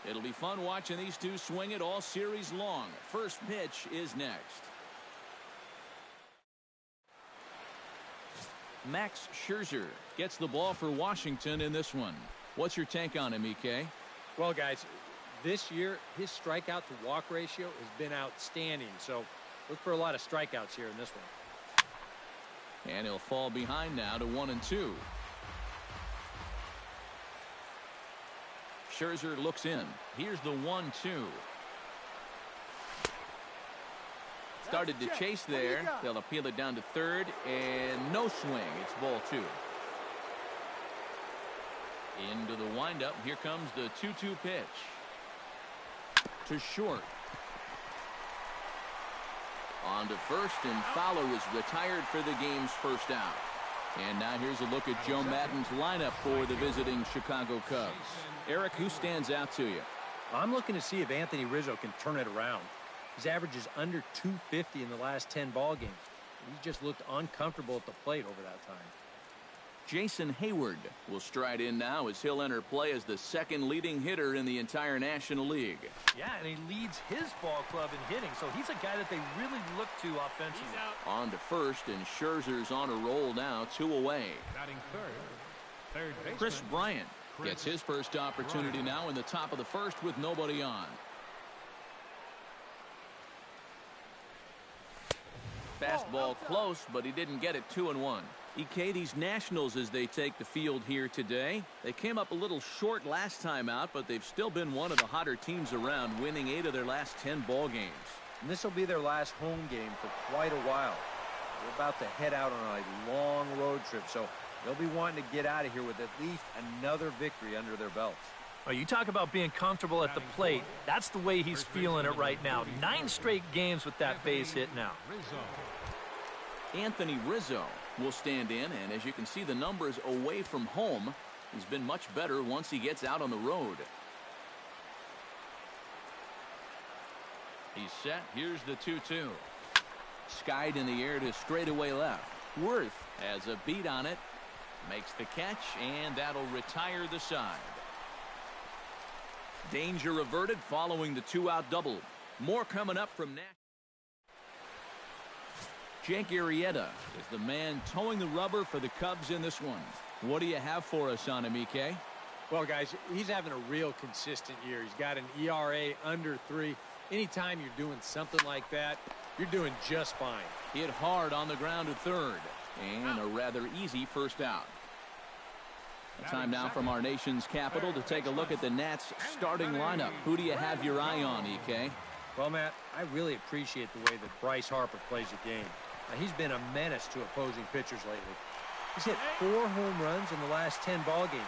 It'll be fun watching these two swing it all series long. First pitch is next. Max Scherzer gets the ball for Washington in this one. What's your take on him, EK? Well, guys, this year, his strikeout to walk ratio has been outstanding. So look for a lot of strikeouts here in this one. And he'll fall behind now to 1-2. Scherzer looks in. Here's the 1-2. Started to chase there. They'll appeal it down to third, and no swing. It's ball 2. Into the windup. Here comes the 2-2 pitch. To short. On to first, and Fowler is retired for the game's first out. And now here's a look at Joe Maddon's lineup for the visiting Chicago Cubs. Eric, who stands out to you? I'm looking to see if Anthony Rizzo can turn it around. His average is under 250 in the last 10 ball games. He just looked uncomfortable at the plate over that time. Jason Hayward will stride in now as he'll enter play as the second leading hitter in the entire National League. Yeah, and he leads his ball club in hitting, so he's a guy that they really look to offensively. On to first, and Scherzer's on a roll now, 2 away. Batting third baseman, Chris Bryant gets his first opportunity now in the top of the first with nobody on. Fastball close, but he didn't get it. 2-1. EK, these Nationals, as they take the field here today, they came up a little short last time out, but they've still been one of the hotter teams around, winning 8 of their last 10 ball games. And this will be their last home game for quite a while. They're about to head out on a long road trip, so they'll be wanting to get out of here with at least another victory under their belts. Oh, you talk about being comfortable at the plate. That's the way he's feeling it right now. 9 straight games with that base hit now. Anthony Rizzo will stand in, and as you can see, the numbers away from home, he's been much better once he gets out on the road. He's set. Here's the 2-2. Skied in the air to straightaway left. Worth has a beat on it, makes the catch, and that'll retire the side. Danger averted following the 2-out double. More coming up from Nash. Jake Arrieta is the man towing the rubber for the Cubs in this one. What do you have for us on him, EK? Well, guys, he's having a real consistent year. He's got an ERA under 3. Anytime you're doing something like that, you're doing just fine. Hit hard on the ground at third, and a rather easy first out. Time now from our nation's capital to take a look at the Nats starting lineup. Who do you have your eye on, EK? Well, Matt, I really appreciate the way that Bryce Harper plays the game. He's been a menace to opposing pitchers lately. He's hit 4 home runs in the last 10 ball games.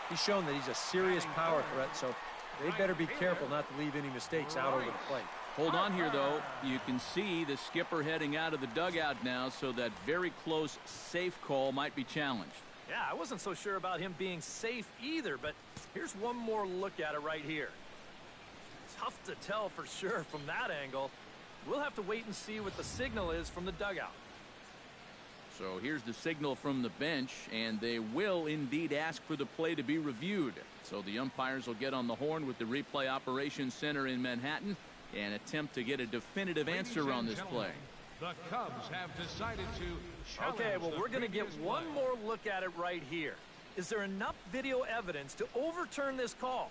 He's shown that he's a serious power threat, so they better be careful not to leave any mistakes out over the plate. Hold on here, though. You can see the skipper heading out of the dugout now, so that very close safe call might be challenged. Yeah, I wasn't so sure about him being safe either, but here's one more look at it right here. Tough to tell for sure from that angle. We'll have to wait and see what the signal is from the dugout. So here's the signal from the bench, and they will indeed ask for the play to be reviewed. So the umpires will get on the horn with the replay operations center in Manhattan and attempt to get a definitive answer on this play. The Cubs have decided to challenge. Okay, well, we're going to get one more look at it right here. Is there enough video evidence to overturn this call?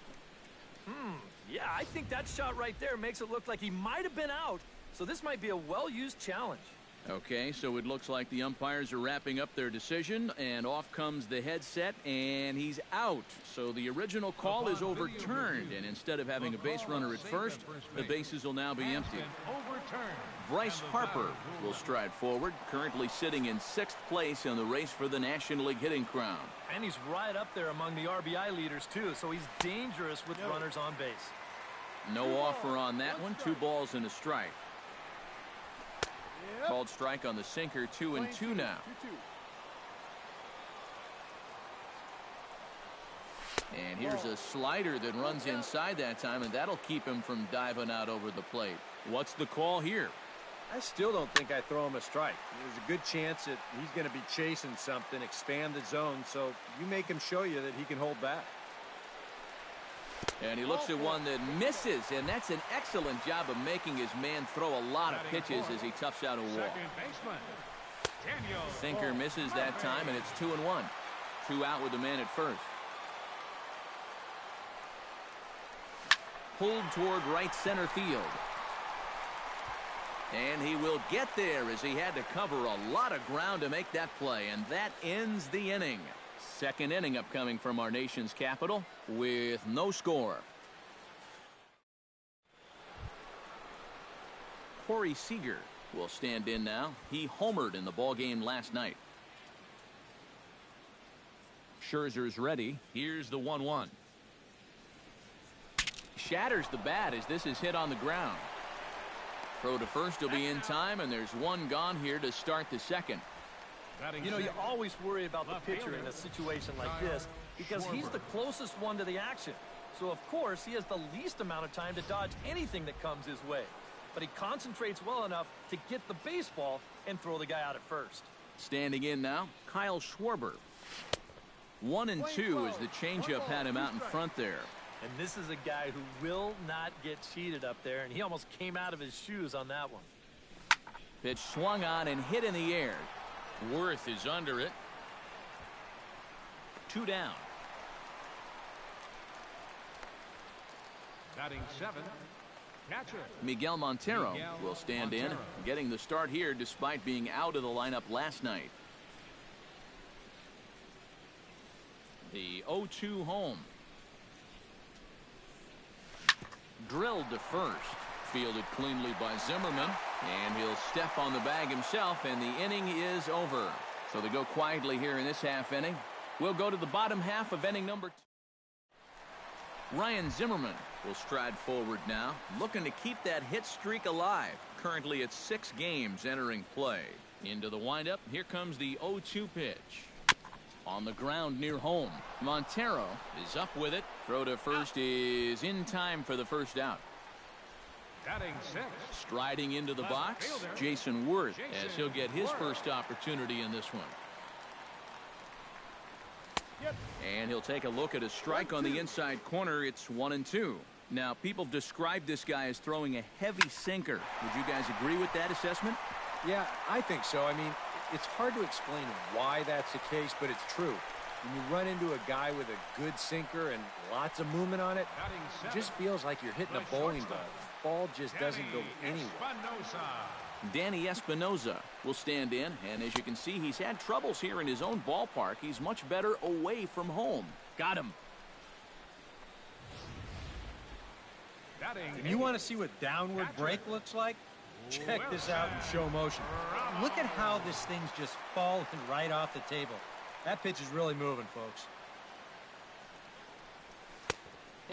Yeah, I think that shot right there makes it look like he might have been out. So this might be a well-used challenge. Okay, so it looks like the umpires are wrapping up their decision, and off comes the headset, and he's out. So the original call is overturned, and instead of having a base runner at first, the bases will now be empty. Bryce Harper will stride forward, currently sitting in 6th place in the race for the National League hitting crown. And he's right up there among the RBI leaders, too, so he's dangerous with runners on base. No offer on that one. 2 balls and a strike. Called strike on the sinker. 2-2 now. And here's a slider that runs inside that time, and that'll keep him from diving out over the plate. What's the call here? I still don't think I throw him a strike. There's a good chance that he's going to be chasing something, expand the zone, so you make him show you that he can hold back. And he looks at one that misses, and that's an excellent job of making his man throw a lot of pitches as he toughs out a wall. Sinker misses that time, and it's 2-1. 2 out with the man at first. Pulled toward right center field. And he will get there as he had to cover a lot of ground to make that play, and that ends the inning. Second inning upcoming from our nation's capital with no score. Corey Seager will stand in now. He homered in the ballgame last night. Scherzer's ready. Here's the 1-1. Shatters the bat as this is hit on the ground. Throw to first will be in time, and there's one gone here to start the second. You know, you always worry about the pitcher in a situation like this because he's the closest one to the action. So, of course, he has the least amount of time to dodge anything that comes his way. But he concentrates well enough to get the baseball and throw the guy out at first. Standing in now, Kyle Schwarber. 1-2 as the changeup had him out in front there. And this is a guy who will not get cheated up there, and he almost came out of his shoes on that one. Pitch swung on and hit in the air. Worth is under it. 2 down. Batting 7, catcher Miguel Montero will stand in, getting the start here despite being out of the lineup last night. The 0-2 home. Drilled to first. Fielded cleanly by Zimmerman. And he'll step on the bag himself, and the inning is over. So they go quietly here in this half inning. We'll go to the bottom half of inning number 2. Ryan Zimmerman will stride forward now, looking to keep that hit streak alive. Currently at 6 games entering play. Into the windup, here comes the 0-2 pitch. On the ground near home. Montero is up with it. Throw to first is in time for the first out. batting 6. Striding into the box, Jason Worth, as he'll get his first opportunity in this one. And he'll take a look at a strike on the inside corner. It's 1-2. Now, people describe this guy as throwing a heavy sinker. Would you guys agree with that assessment? Yeah, I think so. I mean, it's hard to explain why that's the case, but it's true. When you run into a guy with a good sinker and lots of movement on it, it just feels like you're hitting a bowling ball. The ball just doesn't go anywhere. Danny Espinosa will stand in, and as you can see, he's had troubles here in his own ballpark. He's much better away from home. Got him. And you want to see what downward break looks like? Check this out in show motion. Look at how this thing's just falling right off the table. That pitch is really moving, folks.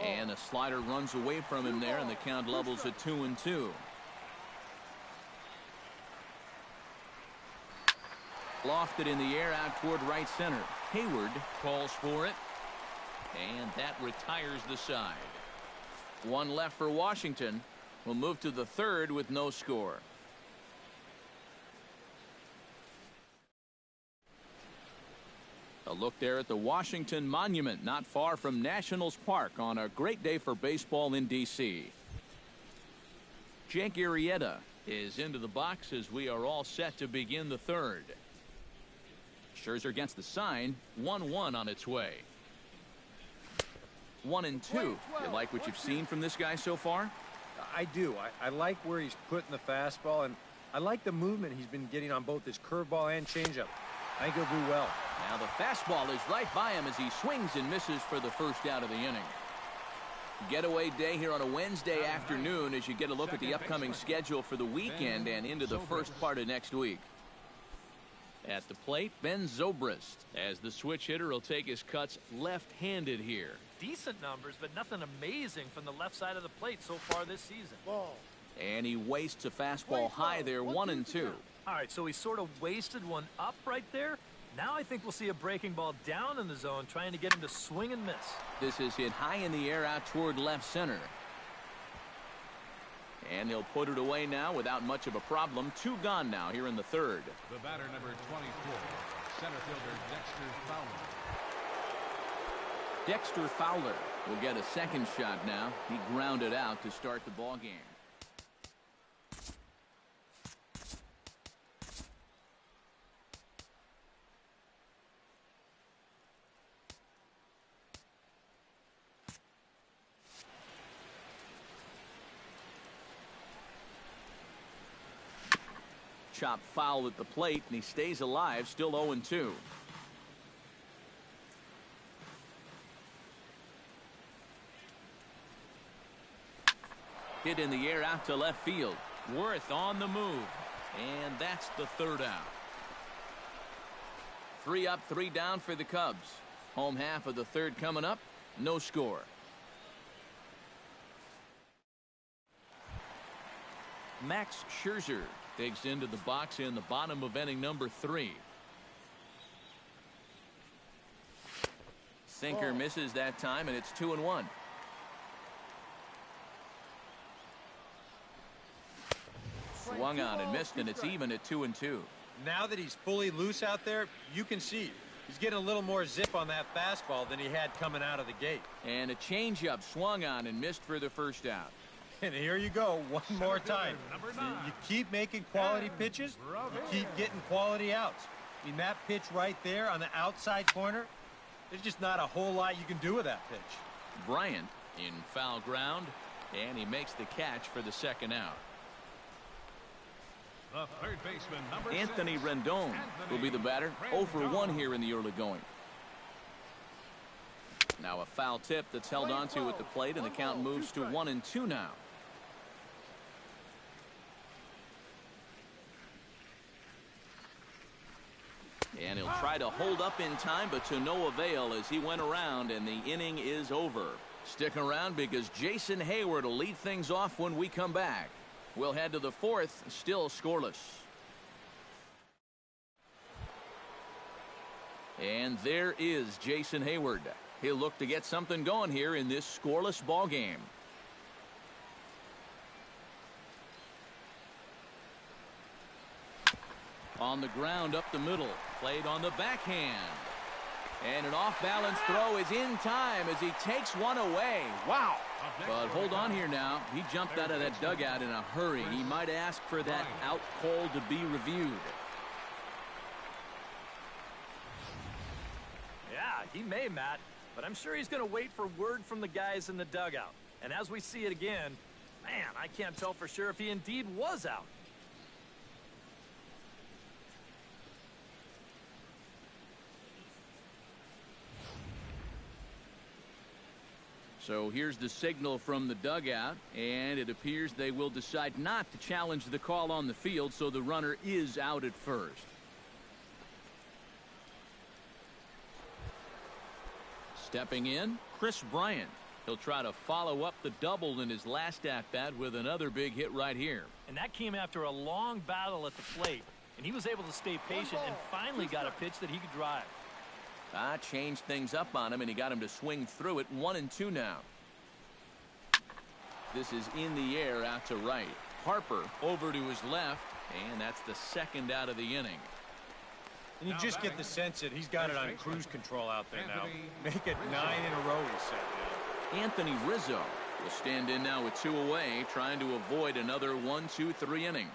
And a slider runs away from him there, and the count levels at 2-2. Lofted in the air out toward right center. Hayward calls for it. And that retires the side. One left for Washington. We'll move to the third with no score. A look there at the Washington Monument, not far from Nationals Park, on a great day for baseball in D.C. Jake Arrieta is into the box as we are all set to begin the third. Scherzer against the sign, 1-1 on its way. 1-2. You like what you've seen from this guy so far? I do. I like where he's putting the fastball, and I like the movement he's been getting on both his curveball and changeup. I think he'll do well. Now the fastball is right by him as he swings and misses for the first out of the inning. Getaway day here on a Wednesday afternoon as you get a look at the upcoming schedule for the weekend and into the first part of next week. At the plate, Ben Zobrist, as the switch hitter will take his cuts left-handed here. Decent numbers, but nothing amazing from the left side of the plate so far this season. And he wastes a fastball high there, 1-2. All right, so he sort of wasted one up right there. Now I think we'll see a breaking ball down in the zone, trying to get him to swing and miss. This is hit high in the air out toward left center. And he'll put it away now without much of a problem. 2 gone now here in the third. The batter, number 24, center fielder Dexter Fowler. Dexter Fowler will get a second shot now. He grounded out to start the ball game. Chop foul at the plate, and he stays alive, still 0-2. Hit in the air out to left field. Worth on the move. And that's the third out. 3 up, 3 down for the Cubs. Home half of the third coming up. No score. Max Scherzer digs into the box in the bottom of inning number 3. Sinker misses that time, and it's 2-1. Swung on and missed, and it's even at 2-2. Now that he's fully loose out there, you can see he's getting a little more zip on that fastball than he had coming out of the gate. And a changeup swung on and missed for the first out. And here you go, one more time. You keep making quality pitches, you keep getting quality outs. I mean, that pitch right there on the outside corner, there's just not a whole lot you can do with that pitch. Bryant in foul ground, and he makes the catch for the second out. The third baseman, number Anthony 6, Rendon will be the batter. 0 for 1 here in the early going. Now a foul tip that's held onto at the plate, and the count moves to 1-2 now. And he'll try to hold up in time, but to no avail as he went around, and the inning is over. Stick around because Jason Heyward will lead things off when we come back. We'll head to the fourth, still scoreless. And there is Jason Heyward. He'll look to get something going here in this scoreless ball game. On the ground up the middle, played on the backhand. And an off-balance throw is in time as he takes one away. Wow. But hold on here now. He jumped out of that dugout in a hurry. He might ask for that out call to be reviewed. Yeah, he may, Matt. But I'm sure he's going to wait for word from the guys in the dugout. And as we see it again, man, I can't tell for sure if he indeed was out. So here's the signal from the dugout, and it appears they will decide not to challenge the call on the field, so the runner is out at first. Stepping in, Chris Bryant. He'll try to follow up the double in his last at-bat with another big hit right here. And that came after a long battle at the plate, and he was able to stay patient and finally got a pitch that he could drive. Changed things up on him, and he got him to swing through it. 1-2 now. This is in the air out to right. Harper over to his left, and that's the second out of the inning. And you just get the sense that he's got it on cruise control out there now. Make it 9 in a row, he said. Anthony Rizzo will stand in now with 2 away, trying to avoid another 1-2-3 inning.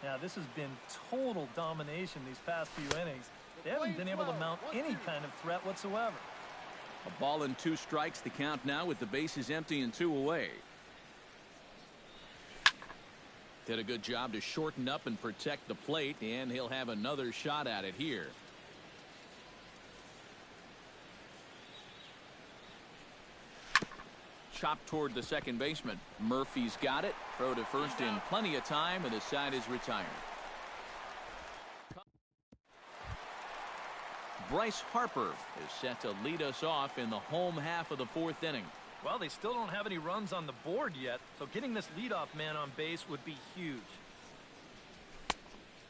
Yeah, this has been total domination these past few innings. They haven't been able to mount any kind of threat whatsoever. A ball and 2 strikes the count now with the bases empty and 2 away. Did a good job to shorten up and protect the plate, and he'll have another shot at it here. Chop toward the second baseman. Murphy's got it. Throw to first in plenty of time, and the side is retired. Bryce Harper is set to lead us off in the home half of the 4th inning. Well, they still don't have any runs on the board yet, so getting this leadoff man on base would be huge.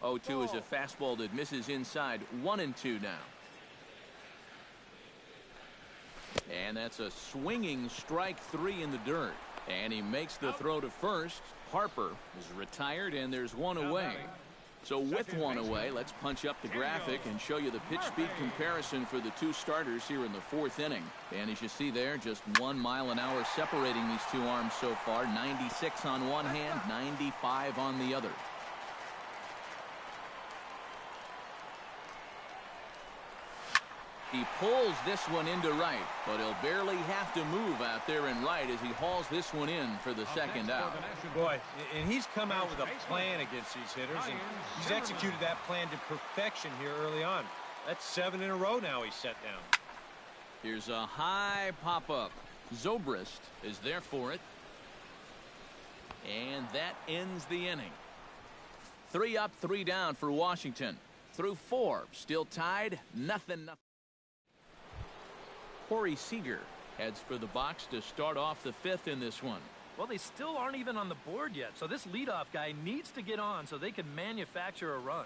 0-2 is a fastball that misses inside. 1-2 now. And that's a swinging strike 3 in the dirt. And he makes the throw to first. Harper is retired, and there's one away. So with one away, let's punch up the graphic and show you the pitch speed comparison for the two starters here in the 4th inning. And as you see there, just 1 mile an hour separating these two arms so far. 96 on one hand, 95 on the other. He pulls this one into right, but he'll barely have to move out there in right as he hauls this one in for the second out. Boy, and he's come out with a plan against these hitters, and he's executed that plan to perfection here early on. That's 7 in a row now he's set down. Here's a high pop-up. Zobrist is there for it. And that ends the inning. 3 up, 3 down for Washington. Through 4, still tied, nothing. Corey Seager heads for the box to start off the 5th in this one. Well, they still aren't even on the board yet, so this leadoff guy needs to get on so they can manufacture a run.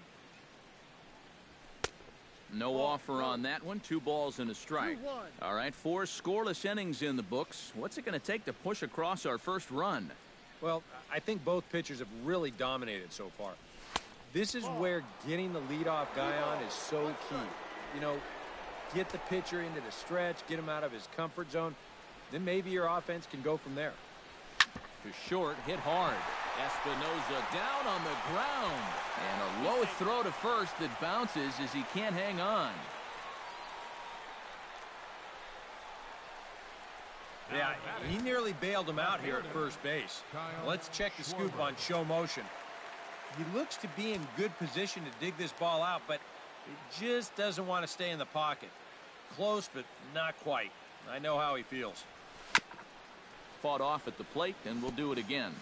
No offer on that one. 2 balls and a strike. All right, 4 scoreless innings in the books. What's it going to take to push across our first run? Well, I think both pitchers have really dominated so far. This is where getting the leadoff guy on is so key. You know, get the pitcher into the stretch, get him out of his comfort zone, then maybe your offense can go from there. To short, hit hard. Espinosa down on the ground. And a low throw to first that bounces as he can't hang on. Yeah, he nearly bailed him out here at first base. Let's check the scoop on show motion. He looks to be in good position to dig this ball out, but it just doesn't want to stay in the pocket. Close, but not quite. I know how he feels. Fought off at the plate, and we'll do it again.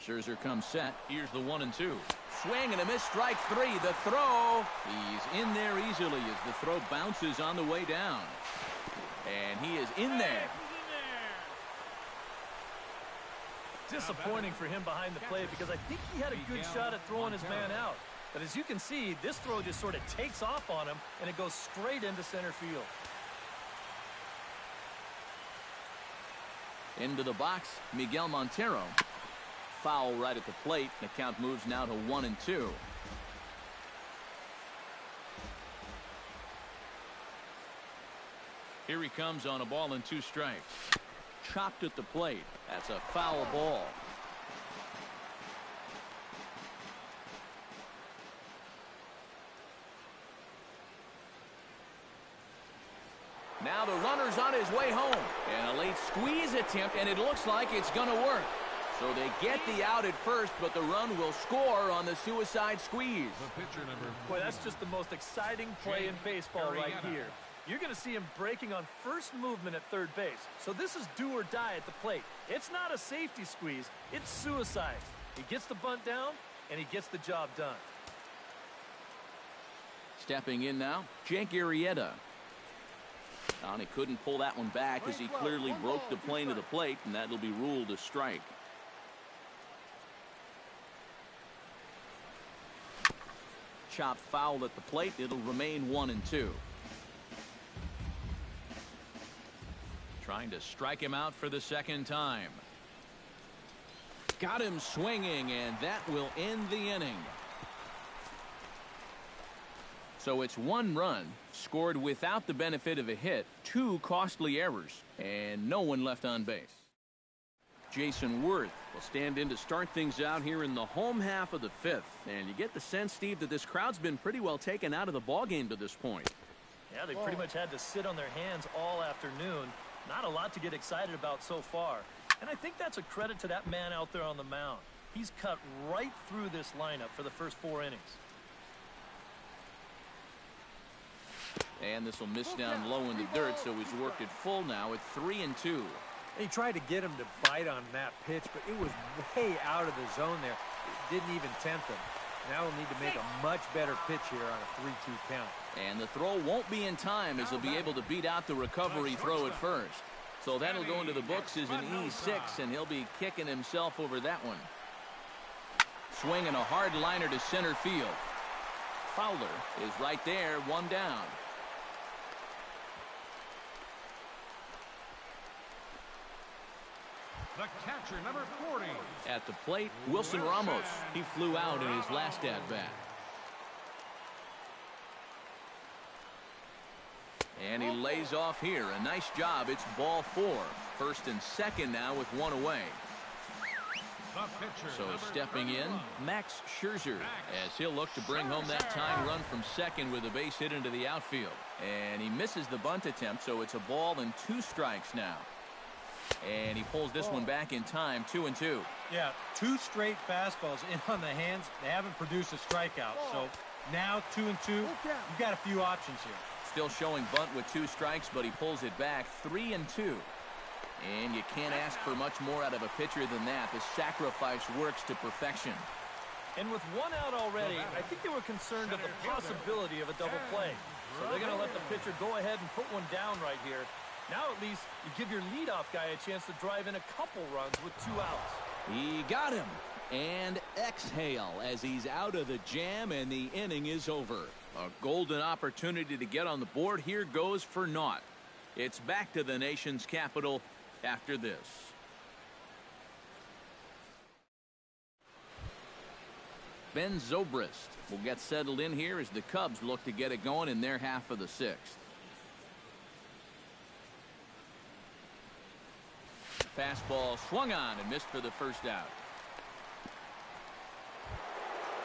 Scherzer comes set. Here's the 1-2. Swing and a miss, strike 3. The throw. He's in there easily as the throw bounces on the way down. And he is in there. Disappointing for him behind the plate because I think he had a good shot at throwing his man out. But as you can see, this throw just sort of takes off on him, and it goes straight into center field. Into the box, Miguel Montero. Foul right at the plate. The count moves now to 1-2. Here he comes on a ball and 2 strikes. Chopped at the plate. That's a foul ball. Now the runner's on his way home. And a late squeeze attempt, and it looks like it's going to work. So they get the out at first, but the run will score on the suicide squeeze. Boy, that's just the most exciting play in baseball right here. You're going to see him breaking on first movement at third base. So this is do or die at the plate. It's not a safety squeeze. It's suicide. He gets the bunt down, and he gets the job done. Stepping in now, Jake Arrieta. And he couldn't pull that one back as he clearly broke the plane of the plate, and that'll be ruled a strike. Chop foul at the plate. It'll remain 1-2. Trying to strike him out for the second time. Got him swinging, and that will end the inning. So it's 1 run scored without the benefit of a hit, 2 costly errors, and no one left on base. Jason Worth will stand in to start things out here in the home half of the 5th. And you get the sense, Steve, that this crowd's been pretty well taken out of the ballgame to this point. Yeah, they pretty much had to sit on their hands all afternoon. Not a lot to get excited about so far. And I think that's a credit to that man out there on the mound. He's cut right through this lineup for the first 4 innings. And this will miss down low in the dirt, so he's worked it full now at 3-2. He tried to get him to bite on that pitch, but it was way out of the zone there. It didn't even tempt him. Now he'll need to make a much better pitch here on a 3-2 count. And the throw won't be in time as he'll be able to beat out the recovery throw at first. So that'll go into the books as an E6, and he'll be kicking himself over that one. Swinging a hard liner to center field. Fowler is right there, one down. The catcher, number 40. At the plate, Wilson Ramos. He flew out in his last at-bat. And he lays off here. A nice job. It's ball 4. First and second now with one away. So stepping in, Max Scherzer, as he'll look to bring home that tying run from second with a base hit into the outfield. And he misses the bunt attempt, so it's a ball and 2 strikes now. And he pulls this one back in time, 2-2. Yeah, 2 straight fastballs in on the hands. They haven't produced a strikeout. So now 2-2. You've got a few options here. Still showing bunt with 2 strikes, but he pulls it back, 3-2. And you can't ask for much more out of a pitcher than that. The sacrifice works to perfection. And with 1 out already, I think they were concerned of the possibility of a double play. So they're going to let the pitcher go ahead and put one down right here. Now at least you give your leadoff guy a chance to drive in a couple runs with 2 outs. He got him. And exhale as he's out of the jam and the inning is over. A golden opportunity to get on the board here goes for naught. It's back to the nation's capital after this. Ben Zobrist will get settled in here as the Cubs look to get it going in their half of the 6th. Fastball swung on and missed for the first out.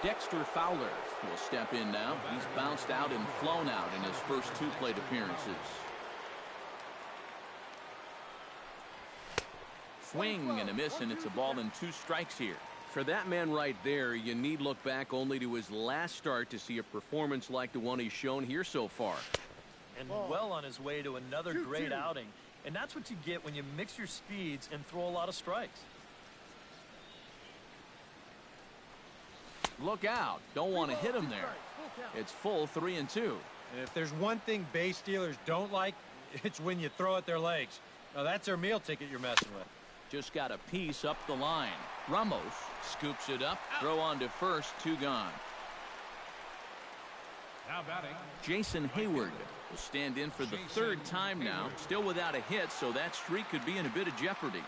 Dexter Fowler will step in now. He's bounced out and flown out in his first 2 plate appearances. Swing and a miss, and it's a ball and 2 strikes here. For that man right there, you need look back only to his last start to see a performance like the one he's shown here so far. And well on his way to another great outing. And that's what you get when you mix your speeds and throw a lot of strikes. Look out. Don't want to hit him there. It's full 3-2. And if there's one thing base stealers don't like, it's when you throw at their legs. Now that's their meal ticket you're messing with. Just got a piece up the line. Ramos scoops it up. Throw on to first. 2 gone. Now batting, Jason Hayward will stand in for the 3rd time now. Still without a hit, so that streak could be in a bit of jeopardy.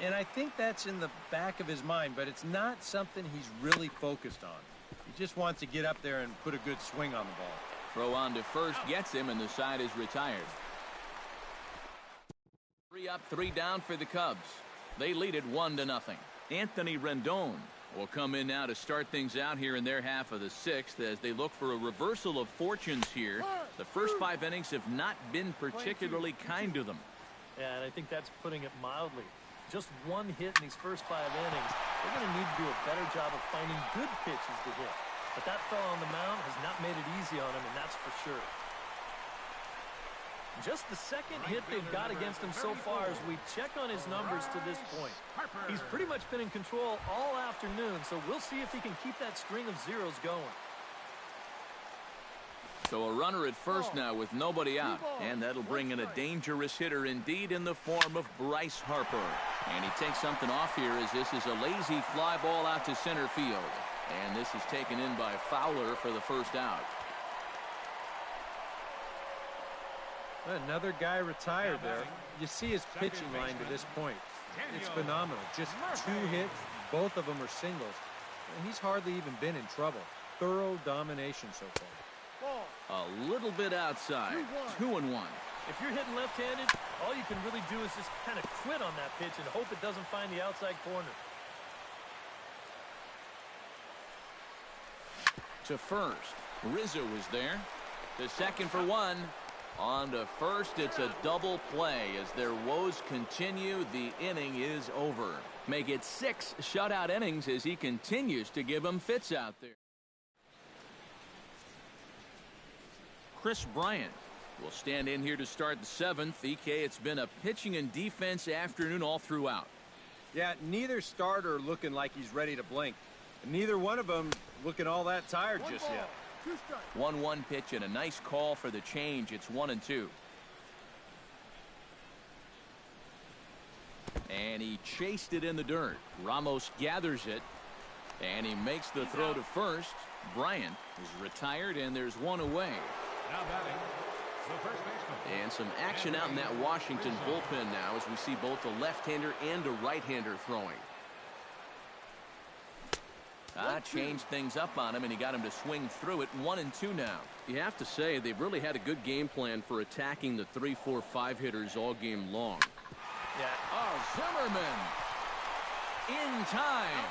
And I think that's in the back of his mind, but it's not something he's really focused on. He just wants to get up there and put a good swing on the ball. Throw on to first gets him, and the side is retired. 3 up, 3 down for the Cubs. They lead it 1-0. Anthony Rendon will come in now to start things out here in their half of the 6th as they look for a reversal of fortunes here. The first 5 innings have not been particularly kind to them. Yeah, and I think that's putting it mildly. Just 1 hit in these first 5 innings. They're going to need to do a better job of finding good pitches to hit. But that fella on the mound has not made it easy on him, and that's for sure. Just the 2nd hit they've got against him so far as we check on his numbers to this point. He's pretty much been in control all afternoon, so we'll see if he can keep that string of zeros going. So a runner at first now with nobody out, and that'll bring in a dangerous hitter indeed in the form of Bryce Harper. And he takes something off here as this is a lazy fly ball out to center field. And this is taken in by Fowler for the first out. Another guy retired there. You see his pitching line to this point. It's phenomenal. Just 2 hits, both of them are singles. And he's hardly even been in trouble. Thorough domination so far. A little bit outside. 2-1. If you're hitting left-handed, all you can really do is just kind of quit on that pitch and hope it doesn't find the outside corner. To first. Rizzo is there. To second for 1. On to first, it's a double play. As their woes continue, the inning is over. Make it 6 shutout innings as he continues to give them fits out there. Chris Bryant will stand in here to start the 7th. EK, it's been a pitching and defense afternoon all throughout. Yeah, neither starter looking like he's ready to blink. And neither one of them looking all that tired just yet. 1-1 pitch and a nice call for the change. It's 1-2. And he chased it in the dirt. Ramos gathers it. And he makes the throw to first. Bryant is retired, and there's one away. Now batting, the first baseman. And some action out in that Washington bullpen now as we see both a left-hander and a right-hander throwing. Changed things up on him, and he got him to swing through it. 1-2 now. You have to say they've really had a good game plan for attacking the 3, 4, 5 hitters all game long. Yeah. Oh, Zimmerman in time.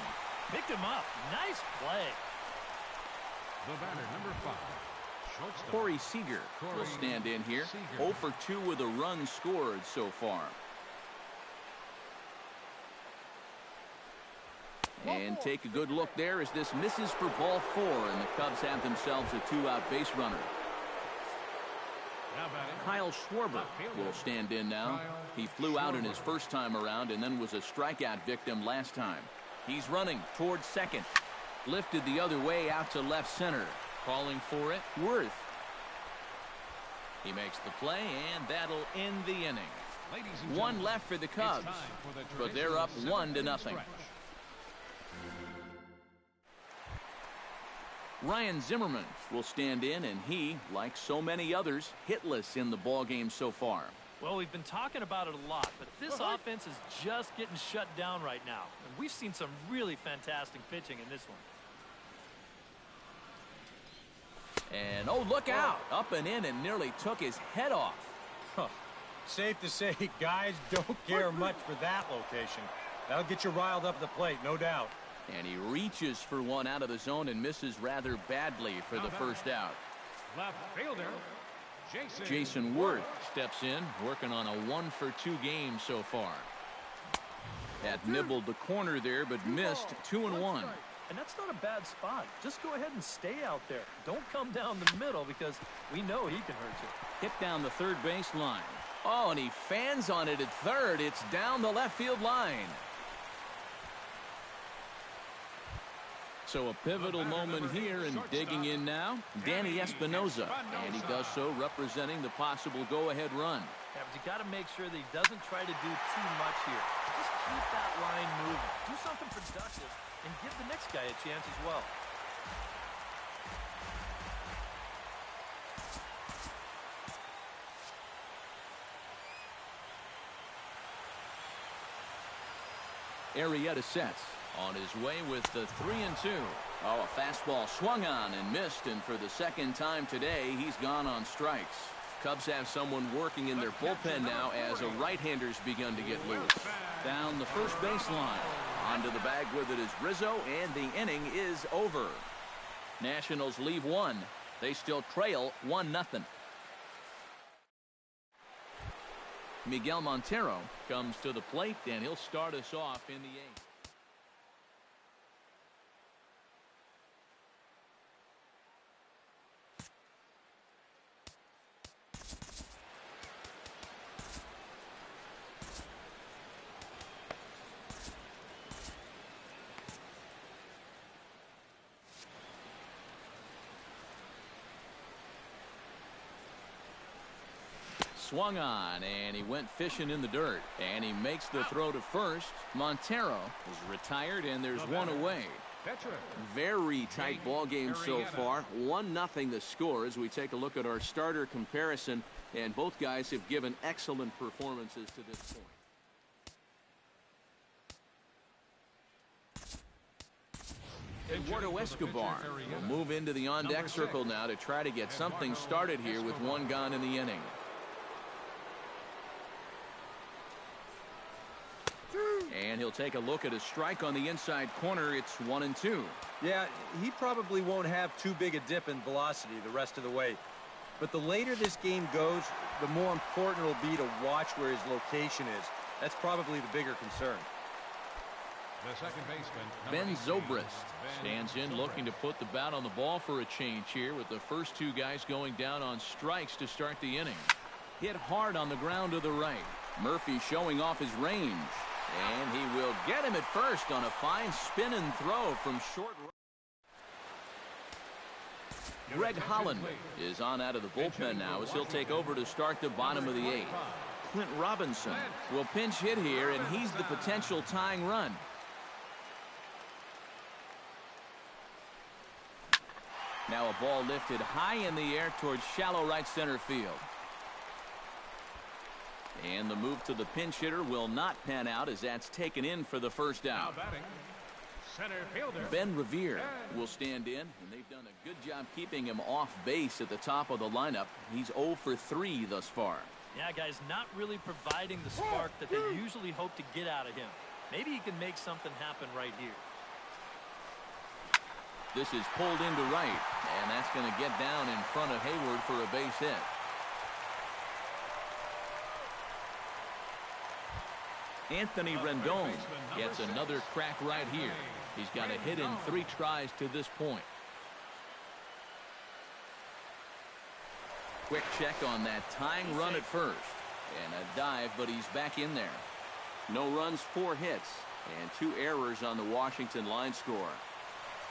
Picked him up. Nice play. The batter, number 5. Shortstop. Corey Seager will stand in here. 0 for 2 with a run scored so far. And take a good look there as this misses for ball 4, and the Cubs have themselves a 2-out base runner. Now batting, Kyle Schwarber will stand in now. He flew out in his first time around and then was a strikeout victim last time. He's running towards second. Lifted the other way out to left center. Calling for it, Worth. He makes the play, and that'll end the inning. ladies and One gentlemen, left for the Cubs, it's time for the but they're up traditional 1-0. stretch. Ryan Zimmerman will stand in, and he, like so many others, hitless in the ballgame so far. Well, we've been talking about it a lot, but this offense is just getting shut down right now. And we've seen some really fantastic pitching in this one. And, oh, look out. Up and in and nearly took his head off. Huh. Safe to say, guys don't care much for that location. That'll get you riled up at the plate, no doubt. And he reaches for one out of the zone and misses rather badly for the first out. Left fielder, Jason Worth steps in, working on a 1 for 2 game so far. Had nibbled the corner there, but missed 2-1. And that's not a bad spot. Just go ahead and stay out there. Don't come down the middle because we know he can hurt you. Hit down the third base line. Oh, and he fans on it at third. It's down the left field line. So a pivotal moment here, and digging in now, Danny Espinoza. And he does so representing the possible go-ahead run. Yeah, but you got to make sure that he doesn't try to do too much here. Just keep that line moving. Do something productive and give the next guy a chance as well. Arrieta sets. On his way with the 3-2. Oh, a fastball swung on and missed, and for the second time today, he's gone on strikes. Cubs have someone working in their bullpen now as a right-hander's begun to get loose. Down the first baseline. Onto the bag with it is Rizzo, and the inning is over. Nationals leave one. They still trail 1-0. Miguel Montero comes to the plate, and he'll start us off in the 8th. Swung on, and he went fishing in the dirt, and he makes the throw to first. Montero is retired, and there's one away. Very tight ball game so far. 1-0 the score as we take a look at our starter comparison, and both guys have given excellent performances to this point. Eduardo Escobar will move into the on-deck circle now to try to get something started here with one gone in the inning. And he'll take a look at a strike on the inside corner. It's 1-2. Yeah, he probably won't have too big a dip in velocity the rest of the way. But the later this game goes, the more important it'll be to watch where his location is. That's probably the bigger concern. The second baseman, Ben Zobrist stands in looking to put the bat on the ball for a change here with the first two guys going down on strikes to start the inning. Hit hard on the ground to the right. Murphy showing off his range. And he will get him at first on a fine spin and throw from short. Greg Holland is on out of the bullpen now as he'll take over to start the bottom of the 8th. Clint Robinson will pinch hit here, and he's the potential tying run. Now a ball lifted high in the air towards shallow right center field. And the move to the pinch hitter will not pan out as that's taken in for the first out. Center fielder Ben Revere will stand in, and they've done a good job keeping him off base at the top of the lineup. He's 0 for 3 thus far. Yeah, guys, not really providing the spark that they usually hope to get out of him. Maybe he can make something happen right here. This is pulled into right, and that's going to get down in front of Hayward for a base hit. Anthony Rendon gets another crack right here. He's got a hit in 3 tries to this point. Quick check on that tying run at first. And a dive, but he's back in there. No runs, 4 hits, and 2 errors on the Washington line score.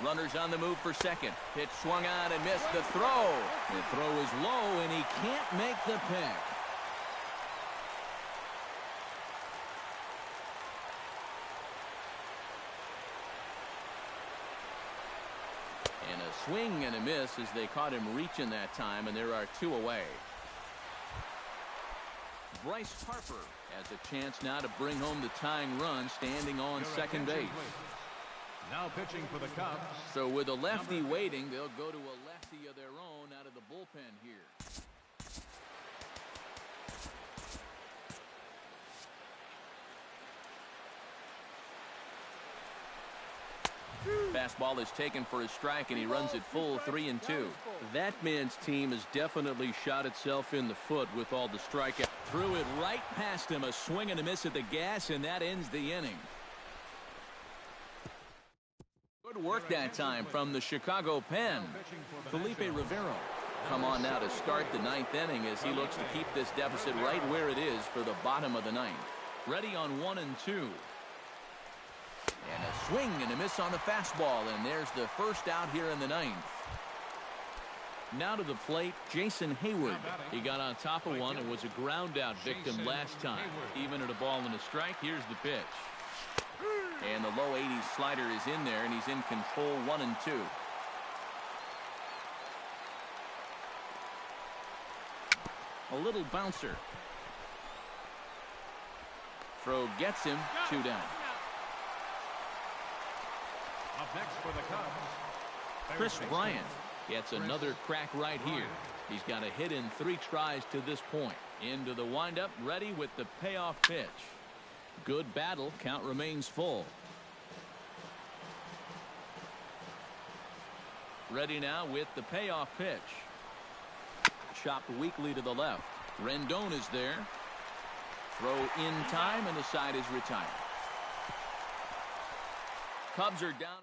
Runners on the move for second. Pitch swung on and missed the throw. The throw is low, and he can't make the pick. And a swing and a miss as they caught him reaching that time, and there are 2 away. Bryce Harper has a chance now to bring home the tying run, standing on second base. now pitching for the Cubs. So with a lefty waiting, they'll go to a lefty of their own out of the bullpen here. Fastball is taken for a strike, and he runs it full 3-2. That man's team has definitely shot itself in the foot with all the strikeouts. Threw it right past him, a swing and a miss at the gas, and that ends the inning. Good work that time from the Chicago pen. Felipe Rivero come on now to start the 9th inning as he looks to keep this deficit right where it is for the bottom of the 9th. Ready on 1 and 2. And a swing and a miss on the fastball, and there's the first out here in the 9th. Now to the plate, Jason Hayward. He got on top of one and was a ground out victim last time. Even at a ball and a strike, here's the pitch. And the low 80s slider is in there, and he's in control 1 and 2. A little bouncer. Throw gets him, 2 down. Up next for the Cubs, Chris Bryant gets another crack right here. He's got a hit in 3 tries to this point. Into the windup, ready with the payoff pitch. Good battle, count remains full. Ready now with the payoff pitch. Chopped weakly to the left. Rendon is there. Throw in time, and the side is retired. Cubs are down.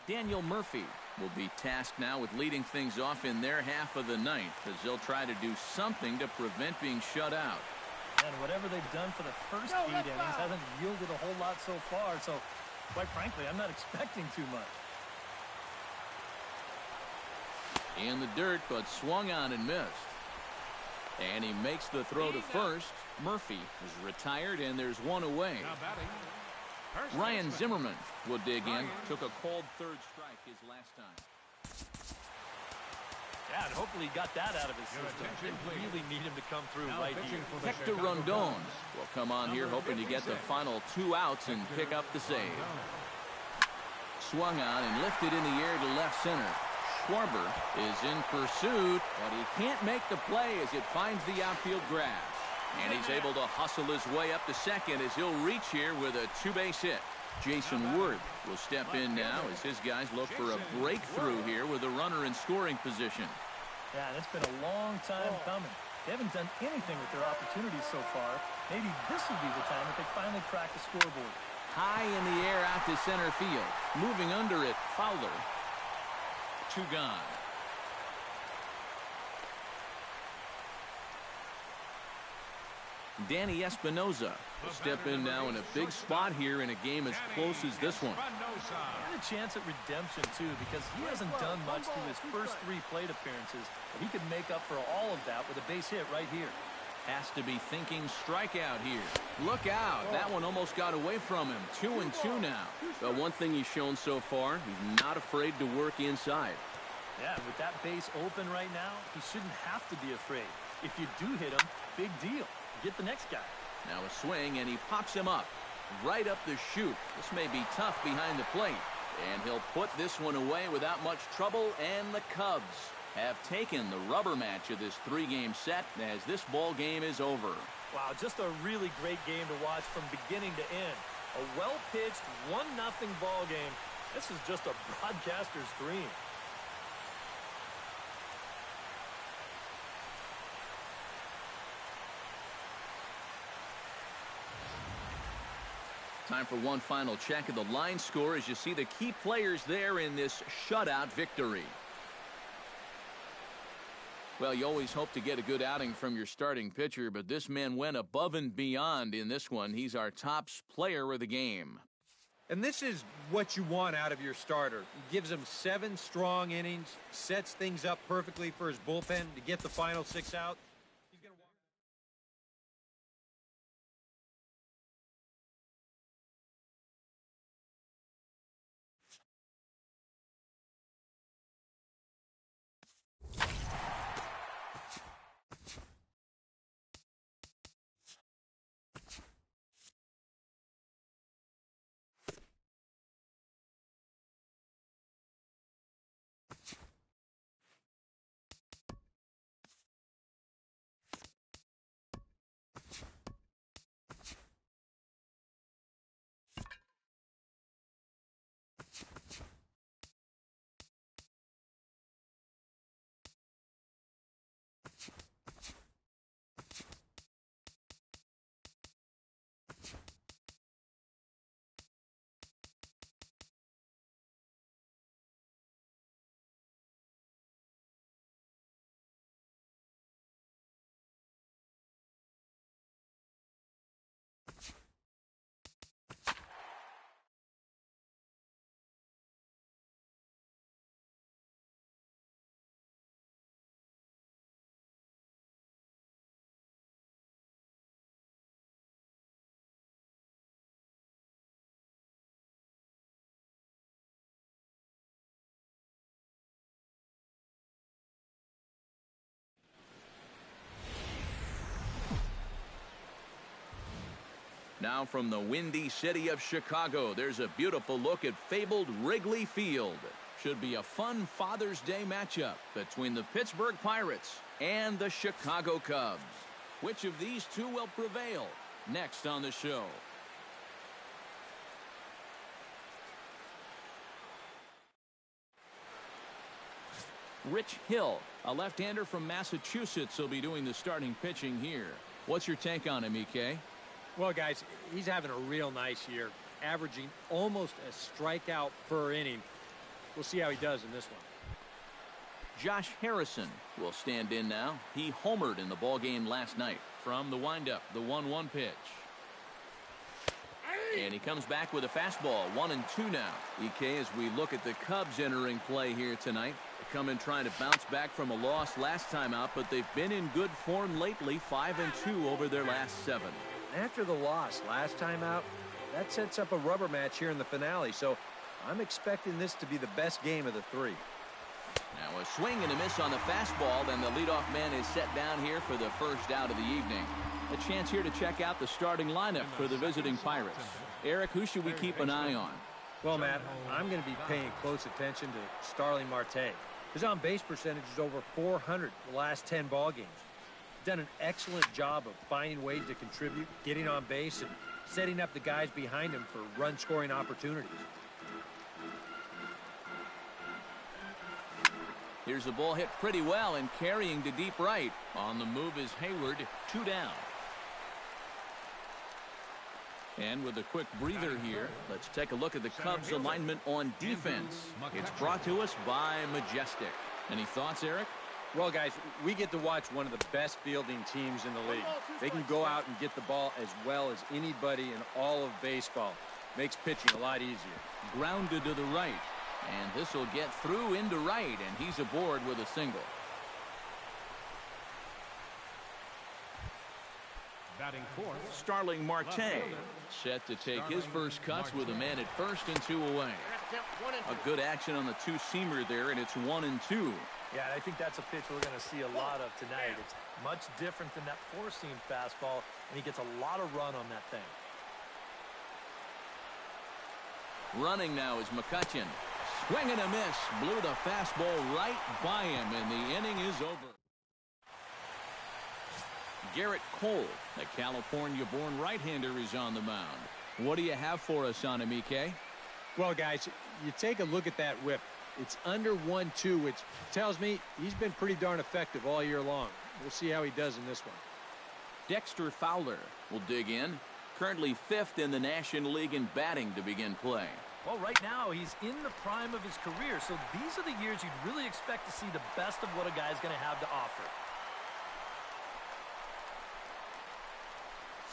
Daniel Murphy will be tasked now with leading things off in their half of the 9th as they'll try to do something to prevent being shut out. And whatever they've done for the first 8 innings hasn't yielded a whole lot so far, so quite frankly, I'm not expecting too much. In the dirt, but swung on and missed. And he makes the throw to first. Murphy is retired, and there's 1 away. now batting. Ryan Zimmerman will dig in. Took a called 3rd strike his last time. Yeah, and hopefully he got that out of his system. They really need him to come through right here. Hector Rondon will come on here hoping to get the final 2 outs and pick up the save. Swung on and lifted in the air to left center. Schwarber is in pursuit, but he can't make the play as it finds the outfield grass. And he's able to hustle his way up to second as he'll reach here with a 2-base hit. Jason Worth will step in now as his guys look for a breakthrough here with a runner in scoring position. Yeah, and it's been a long time coming. They haven't done anything with their opportunities so far. Maybe this will be the time that they finally crack the scoreboard. High in the air out to center field. Moving under it, Fowler. 2 gone. Danny Espinosa will step in now in a big spot here in a game as close as this one. And a chance at redemption, too, because he hasn't done much through his first 3 plate appearances, but he could make up for all of that with a base hit right here. Has to be thinking strikeout here. Look out. That one almost got away from him. 2-2 now. But one thing he's shown so far, he's not afraid to work inside. Yeah, with that base open right now, he shouldn't have to be afraid. If you do hit him, big deal. Get the next guy. Now a swing, and he pops him up. Right up the chute. This may be tough behind the plate. And he'll put this one away without much trouble, and the Cubs have taken the rubber match of this 3-game set as this ball game is over. Wow, just a really great game to watch from beginning to end. A well-pitched 1-0 ball game. This is just a broadcaster's dream. Time for one final check of the line score as you see the key players there in this shutout victory. Well, you always hope to get a good outing from your starting pitcher, but this man went above and beyond in this one. He's our top player of the game. And this is what you want out of your starter. He gives him 7 strong innings, sets things up perfectly for his bullpen to get the final 6 out. Now from the windy city of Chicago, there's a beautiful look at fabled Wrigley Field. Should be a fun Father's Day matchup between the Pittsburgh Pirates and the Chicago Cubs. Which of these two will prevail? Next on the show. Rich Hill, a left-hander from Massachusetts, will be doing the starting pitching here. What's your take on him, EK? Well, guys, he's having a real nice year, averaging almost a strikeout per inning. We'll see how he does in this one. Josh Harrison will stand in now. He homered in the ballgame last night. From the windup, the 1-1 pitch. And he comes back with a fastball, 1-2 now. EK, as we look at the Cubs entering play here tonight, they come in trying to bounce back from a loss last time out, but they've been in good form lately, 5-2 over their last 7. After the loss last time out, that sets up a rubber match here in the finale, so I'm expecting this to be the best game of the 3. Now a swing and a miss on the fastball, then the leadoff man is set down here for the first out of the evening. A chance here to check out the starting lineup for the visiting Pirates. Eric, who should we keep an eye on? Well, Matt, I'm going to be paying close attention to Starling Marte. His on-base percentage is over .400 the last 10 ball games. Done an excellent job of finding ways to contribute, getting on base, and setting up the guys behind him for run-scoring opportunities. Here's a ball hit pretty well and carrying to deep right. On the move is Hayward, 2 down. And with a quick breather here, let's take a look at the Cubs alignment on defense. It's brought to us by Majestic. Any thoughts, Eric? Well, guys, we get to watch one of the best fielding teams in the league. They can go out and get the ball as well as anybody in all of baseball. Makes pitching a lot easier. Grounded to the right. And this will get through into right, and he's aboard with a single. Batting fourth, Starling Marte set to take his first cuts with a man at first and 2 away. A good action on the two-seamer there, and it's 1-2. Yeah, I think that's a pitch we're going to see a lot of tonight. It's much different than that four-seam fastball, and he gets a lot of run on that thing. Running now is McCutchen. Swing and a miss. Blew the fastball right by him, and the inning is over. Garrett Cole, the California-born right-hander, is on the mound. What do you have for us on him, EK? Well, guys, you take a look at that whip. It's under 1-2, which tells me he's been pretty darn effective all year long. We'll see how he does in this one. Dexter Fowler will dig in. Currently 5th in the National League in batting to begin play. Well, right now, he's in the prime of his career, so these are the years you'd really expect to see the best of what a guy's going to have to offer.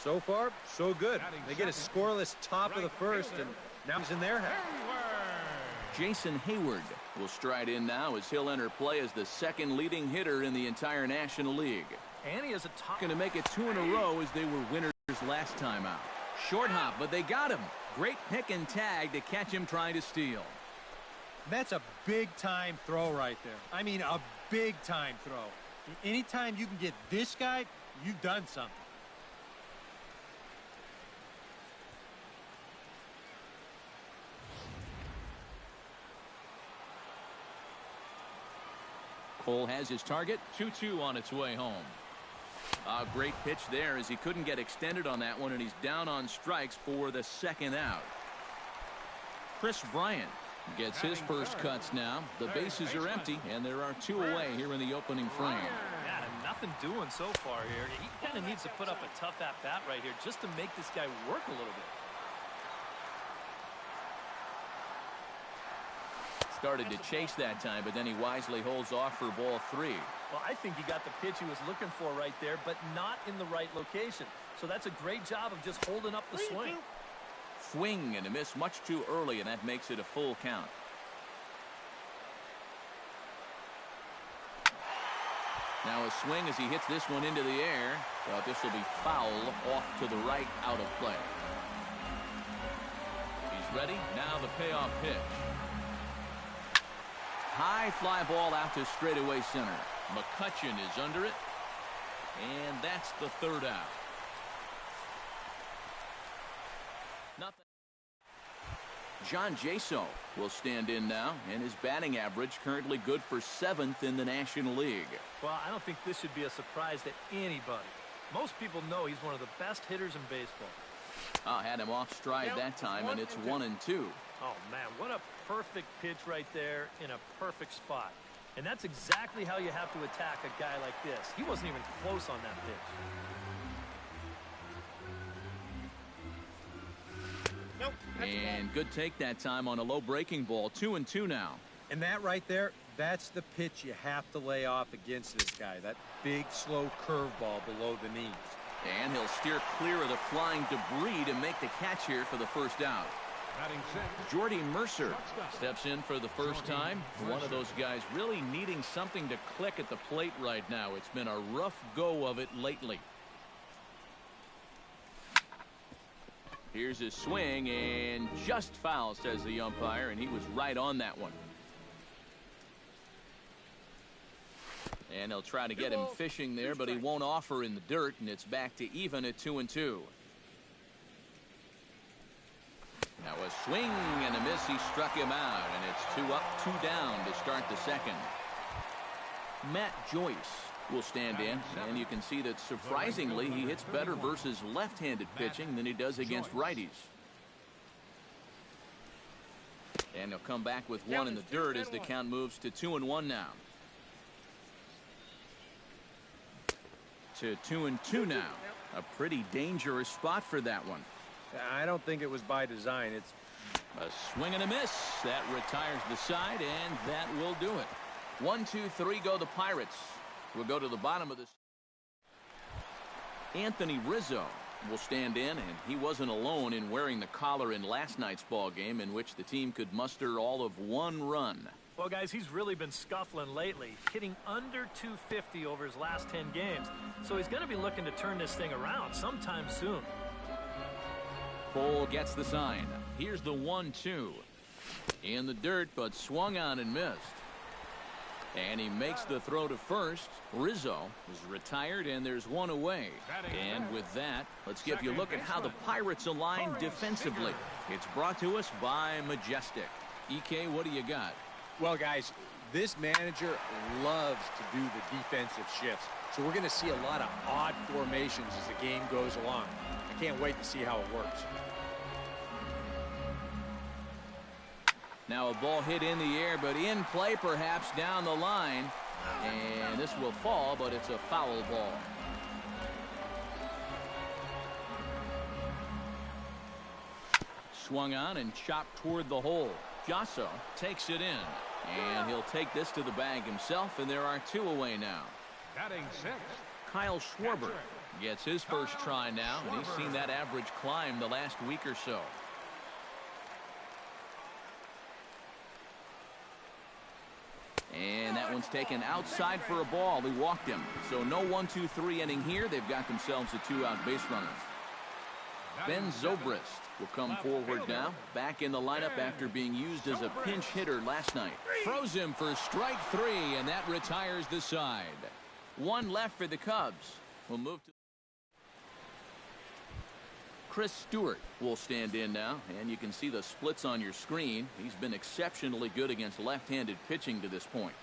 So far, so good. They get a scoreless top of the first, and now he's in their half. Jason Hayward will stride in now as he'll enter play as the second leading hitter in the entire National League. And he has a top. Going to make it 2 in a row as they were winners last time out. Short hop, but they got him. Great pick and tag to catch him trying to steal. That's a big-time throw right there. I mean, a big-time throw. Anytime you can get this guy, you've done something. Cole has his target. 2-2 on its way home. A great pitch there as he couldn't get extended on that one, and he's down on strikes for the second out. Chris Bryant gets his first cuts now. The bases are empty, and there are 2 away here in the opening frame. Yeah, nothing doing so far here. He kind of needs to put up a tough at-bat right here just to make this guy work a little bit. Started to chase that time, but then he wisely holds off for ball 3. Well, I think he got the pitch he was looking for right there, but not in the right location. So that's a great job of just holding up the swing. Swing and a miss much too early, and that makes it a full count. Now a swing as he hits this one into the air, but this will be foul off to the right, out of play. He's ready. Now the payoff pitch. High fly ball out to straightaway center. McCutchen is under it, and that's the third out. Nothing. John Jaso will stand in now, and his batting average currently good for 7th in the National League. Well, I don't think this should be a surprise to anybody. Most people know he's one of the best hitters in baseball. Had him off stride that time, and it's 1-2. Oh, man, what a perfect pitch right there in a perfect spot. And that's exactly how you have to attack a guy like this. He wasn't even close on that pitch. And good take that time on a low breaking ball. 2-2 now. And that right there, that's the pitch you have to lay off against this guy. That big, slow curveball below the knees. And he'll steer clear of the flying debris to make the catch here for the first out. Jordy Mercer steps in for the first time. One of those guys really needing something to click at the plate right now. It's been a rough go of it lately. Here's his swing, and just foul, says the umpire, and he was right on that one. And they'll try to get him fishing there, but he won't offer in the dirt, and it's back to even at 2-2. Now a swing and a miss. He struck him out, and it's 2 up, 2 down to start the second. Matt Joyce will stand in, and you can see that surprisingly he hits better versus left-handed pitching than he does against righties. And he'll come back with 1 in the dirt as the count moves to 2-1 now. To 2-2 now. A pretty dangerous spot for that one. I don't think it was by design. It's a swing and a miss. That retires the side, and that will do it. 1, 2, 3 go the Pirates. We'll go to the bottom of this. Anthony Rizzo will stand in, and he wasn't alone in wearing the collar in last night's ball game, in which the team could muster all of 1 run. Well, guys, he's really been scuffling lately, hitting under 250 over his last 10 games. So he's going to be looking to turn this thing around sometime soon. Cole gets the sign. Here's the 1-2. In the dirt, but swung on and missed. And he makes the throw to first. Rizzo is retired, and there's 1 away. And with that, let's give you a look at how the Pirates align defensively. It's brought to us by Majestic. EK, what do you got? Well, guys, this manager loves to do the defensive shifts. So we're going to see a lot of odd formations as the game goes along. I can't wait to see how it works. Now a ball hit in the air, but in play perhaps down the line. And this will fall, but it's a foul ball. Swung on and chopped toward the hole. Jasso takes it in. And he'll take this to the bag himself, and there are 2 away now. Batting 6th. Kyle Schwarber gets his first try now, and he's seen that average climb the last week or so. And that one's taken outside for a ball. He walked him. So no 1-2-3 inning here. They've got themselves a 2-out base runner. Ben Zobrist will come forward now. Back in the lineup after being used as a pinch hitter last night. Throws him for strike 3, and that retires the side. 1 left for the Cubs. We'll move to Chris Stewart will stand in now, and you can see the splits on your screen. He's been exceptionally good against left-handed pitching to this point.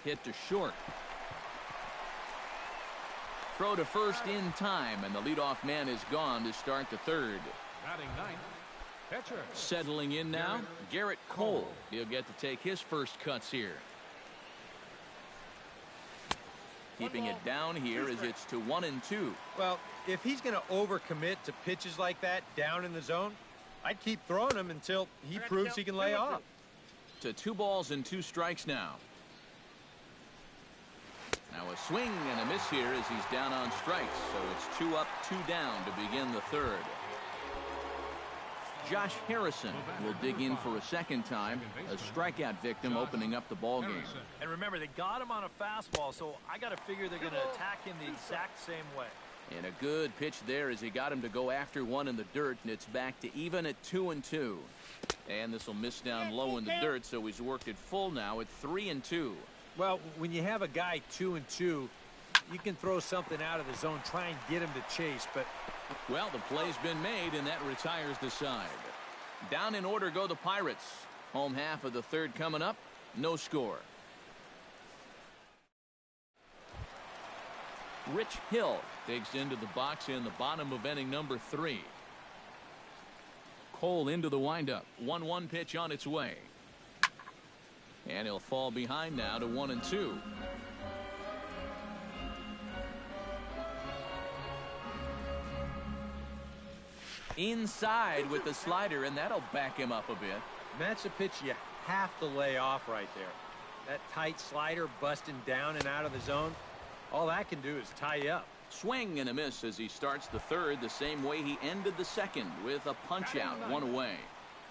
Hit to short. Throw to first in time, and the leadoff man is gone to start the third. Batting 9th. Pitcher. Settling in now, Garrett Cole. He'll get to take his first cuts here. Keeping it down here as it's to 1-2. Well, if he's going to overcommit to pitches like that down in the zone, I'd keep throwing him until he proves he can lay off. To 2 balls and 2 strikes now. Now a swing and a miss here as he's down on strikes. So it's 2 up, 2 down to begin the third. Josh Harrison will dig in for a second time. A strikeout victim opening up the ball game. And remember, they got him on a fastball, so I got to figure they're going to attack him the exact same way. And a good pitch there as he got him to go after one in the dirt, and it's back to even at 2-2. And this will miss down low in the dirt, so he's worked it full now at 3-2. Well, when you have a guy 2-2, you can throw something out of the zone, try and get him to chase, but... Well, the play's been made, and that retires the side. Down in order go the Pirates. Home half of the third coming up. No score. Rich Hill digs into the box in the bottom of inning number 3. Cole into the windup. 1-1 pitch on its way. And he'll fall behind now to 1-2. Inside with the slider, and that'll back him up a bit. And that's a pitch you have to lay off right there. That tight slider busting down and out of the zone, all that can do is tie you up. Swing and a miss as he starts the third the same way he ended the second, with a punch out, 1 away.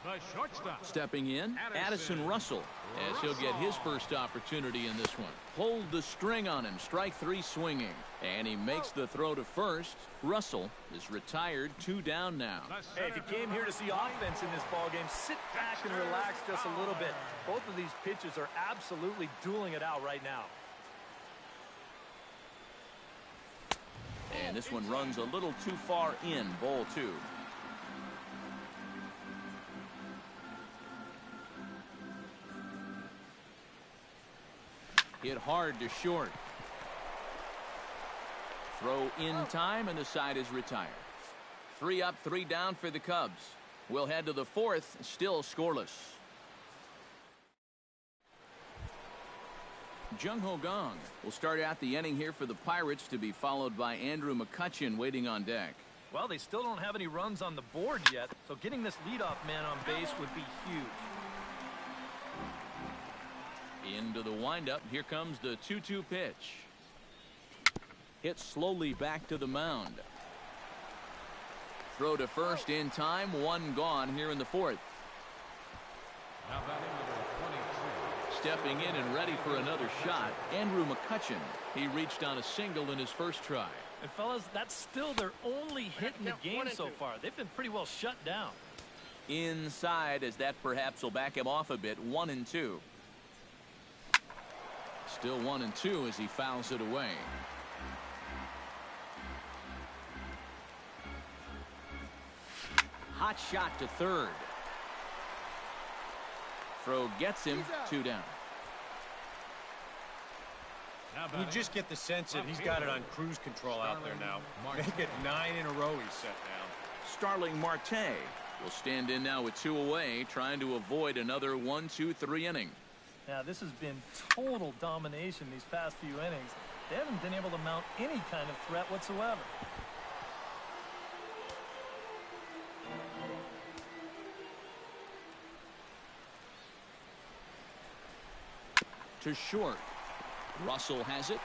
The shortstop. Stepping in, Addison Russell, as he'll get his first opportunity in this one. Hold the string on him, strike 3 swinging. And he makes the throw to first. Russell is retired, 2 down now. Hey, if you came here to see offense in this ballgame, sit back and relax just a little bit. Both of these pitchers are absolutely dueling it out right now. And this one runs a little too far in, ball 2. Hit hard to short. Throw in time, and the side is retired. 3 up, 3 down for the Cubs. We'll head to the 4th, still scoreless. Jung Ho Gong will start out the inning here for the Pirates, to be followed by Andrew McCutchen waiting on deck. Well, they still don't have any runs on the board yet, so getting this leadoff man on base would be huge. Into the windup. Here comes the 2-2 pitch. Hit slowly back to the mound. Throw to first in time. One gone here in the fourth. Now batting number 22. Stepping in and ready for another shot, Andrew McCutchen. He reached on a single in his first try. And fellas, that's still their only hit in the game so far. They've been pretty well shut down. Inside, as that perhaps will back him off a bit. 1-2. Still 1-2 as he fouls it away. Hot shot to third. Throw gets him. 2 down. You just get the sense that he's got it on cruise control out there now. Make it 9 in a row he's set down. Starling Marte will stand in now with 2 away, trying to avoid another 1-2-3 inning. Now, this has been total domination these past few innings. They haven't been able to mount any kind of threat whatsoever. To short. Russell has it.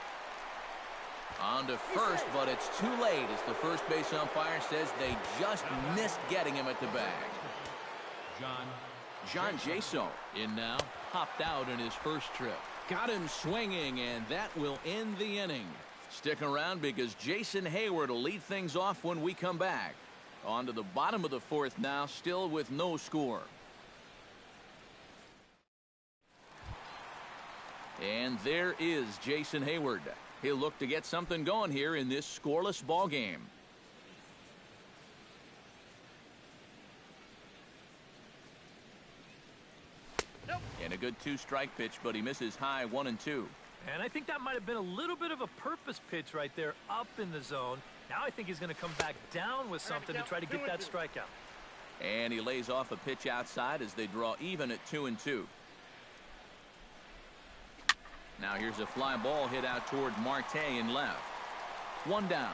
On to first, but it's too late as the first base umpire says they just missed getting him at the bag. John Jaso in now. Popped out in his first trip. Got him swinging, and that will end the inning. Stick around because Jason Heyward will lead things off when we come back. On to the bottom of the fourth now, still with no score. And there is Jason Heyward. He'll look to get something going here in this scoreless ball game. And a good 2-strike pitch, but he misses high. 1-2. And I think that might have been a little bit of a purpose pitch right there up in the zone. Now I think he's going to come back down with something to try to get that strikeout. And he lays off a pitch outside as they draw even at 2-2. Now here's a fly ball hit out toward Marte in left. 1 down.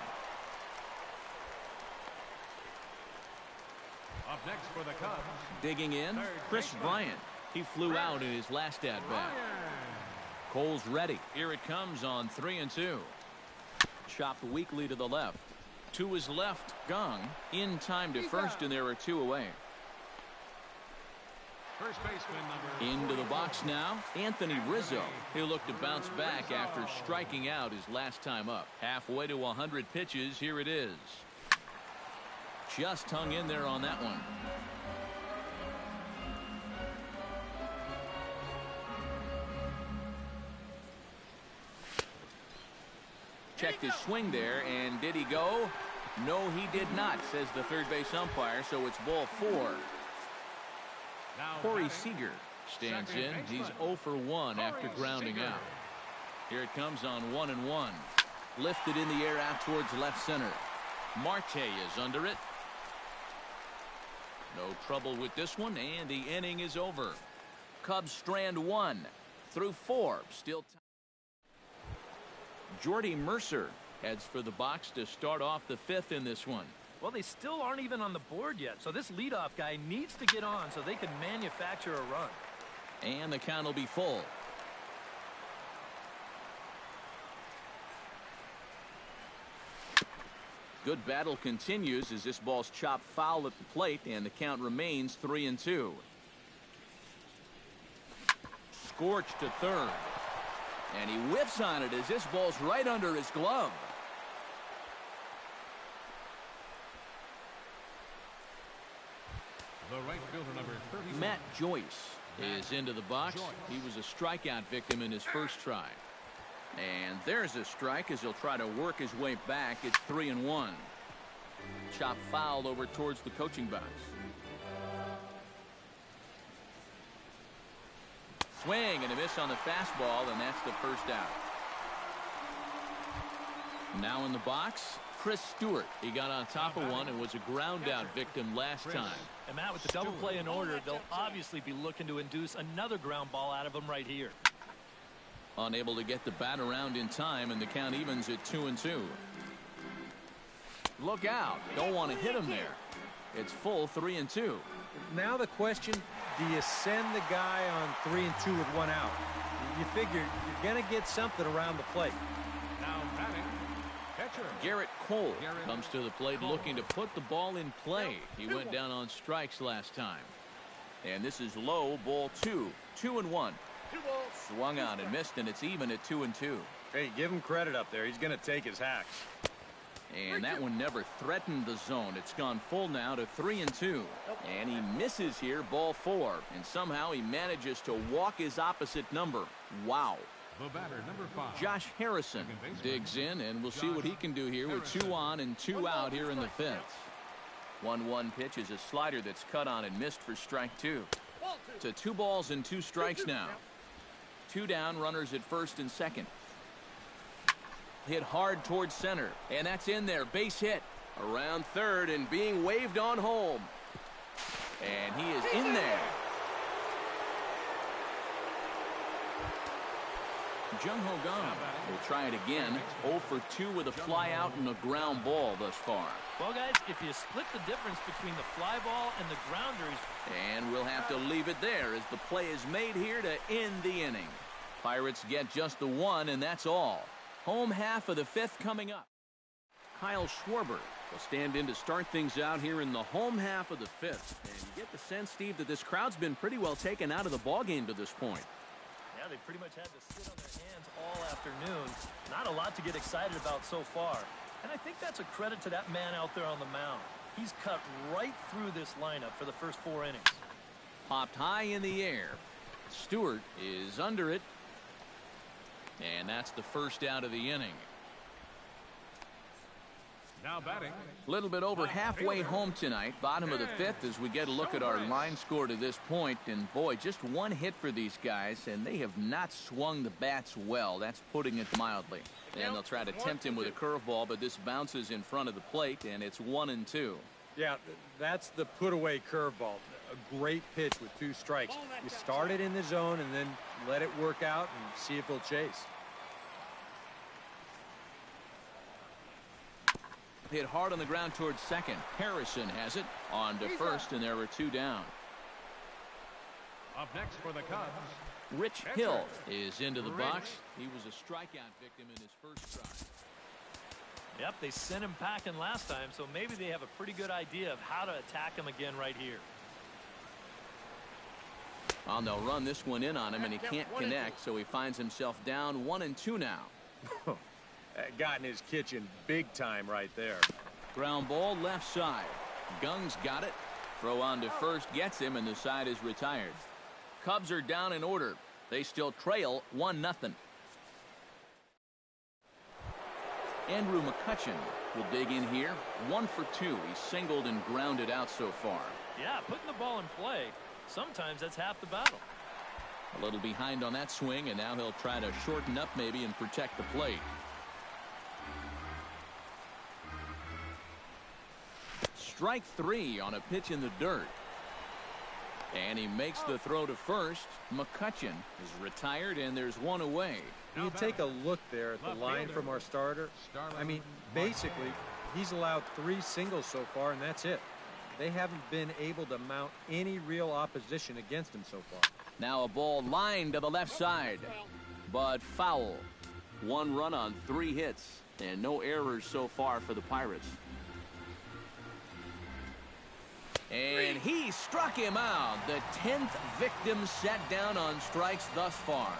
Up next for the Cubs. Digging in, Chris Bryant. He flew out in his last at-bat. Cole's ready. Here it comes on 3-2. Chopped weakly to the left. To his left, Gong. In time to first, and there are 2 away. First baseman number Into the box now, Anthony Rizzo. He'll look to bounce back after striking out his last time up. Halfway to 100 pitches, here it is. Just hung in there on that one. Checked his swing there, and did he go? No, he did not, says the third base umpire, so it's ball 4. Corey Seager stands in. He's 0 for 1 after grounding out. Here it comes on 1-1. Lifted in the air out towards left center. Marte is under it. No trouble with this one, and the inning is over. Cubs strand 1 through 4. Still time. Jordy Mercer heads for the box to start off the 5th in this one. Well, they still aren't even on the board yet, so this leadoff guy needs to get on so they can manufacture a run. And the count will be full. Good battle continues as this ball's chopped foul at the plate, and the count remains 3-2. Scorched to third. And he whiffs on it as this ball's right under his glove. the right fielder number 30. Matt Joyce is into the box. He was a strikeout victim in his first try. And there's a strike as he'll try to work his way back. It's 3-1. Chop fouled over towards the coaching box. Swing and a miss on the fastball, and that's the first out. Now in the box, Chris Stewart. He got on top of one and was a ground out victim last time. And Matt, with the double play in order, they'll obviously be looking to induce another ground ball out of him right here. Unable to get the bat around in time, and the count evens at 2-2. Look out. Don't want to hit him there. It's full 3-2. Now the question, do you send the guy on 3-2 with one out? You figure you're going to get something around the plate. Now batting, catcher Garrett Cole comes to the plate looking to put the ball in play. He went down on strikes last time. And this is low, ball 2. 2-1. Swung on and missed, and it's even at 2-2. Hey, give him credit up there. He's going to take his hacks. And that one never threatened the zone. It's gone full now to 3-2. And he misses here, ball 4. And somehow he manages to walk his opposite number. Wow. The batter, number 5. Josh Harrison digs in, and we'll see what he can do here with 2 on and 2 out here in the 5th. 1-1 pitch is a slider that's cut on and missed for strike 2. To 2 balls and 2 strikes now. 2 down, runners at first and second. Hit hard towards center, and that's in there. Base hit around third and being waved on home. And he is in there. Jung Ho Kang will try it again. 0 for 2 with a fly out and a ground ball thus far. Well, guys, if you split the difference between the fly ball and the grounder, and we'll have to leave it there as the play is made here to end the inning. Pirates get just the 1, and that's all. Home half of the 5th coming up. Kyle Schwarber will stand in to start things out here in the home half of the 5th. And you get the sense, Steve, that this crowd's been pretty well taken out of the ballgame to this point. Yeah, they pretty much had to sit on their hands all afternoon. Not a lot to get excited about so far. And I think that's a credit to that man out there on the mound. He's cut right through this lineup for the first 4 innings. Popped high in the air. Stewart is under it. And that's the first out of the inning. Now batting. A little bit over halfway home tonight. Bottom of the 5th as we get a look at our line score to this point. And boy, just 1 hit for these guys, and they have not swung the bats well. That's putting it mildly. And they'll try to tempt him with a curveball, but this bounces in front of the plate, and it's 1-2. Yeah, that's the put-away curveball. A great pitch with 2 strikes. You start it in the zone and then let it work out and see if he'll chase. Hit hard on the ground towards second. Harrison has it on to first, and there are 2 down. Up next for the Cubs. Rich Hill is into the box. He was a strikeout victim in his first try. Yep, they sent him packing last time, so maybe they have a pretty good idea of how to attack him again right here. Well, they'll run this one in on him, and he can't connect, so he finds himself down 1-2 now. Got in his kitchen big time right there. Ground ball left side. Gung's got it. Throw on to first gets him, and the side is retired. Cubs are down in order. They still trail 1-0. Andrew McCutchen will dig in here. 1 for 2. He's singled and grounded out so far. Yeah, putting the ball in play, sometimes that's half the battle. A little behind on that swing, and now he'll try to shorten up maybe and protect the plate. Strike 3 on a pitch in the dirt. And he makes the throw to first. McCutchen is retired, and there's 1 away. You take a look there at the line from our starter. I mean, basically, he's allowed 3 singles so far, and that's it. They haven't been able to mount any real opposition against him so far. Now a ball lined to the left side, but foul. 1 run on 3 hits, and no errors so far for the Pirates. And he struck him out. The 10th victim set down on strikes thus far.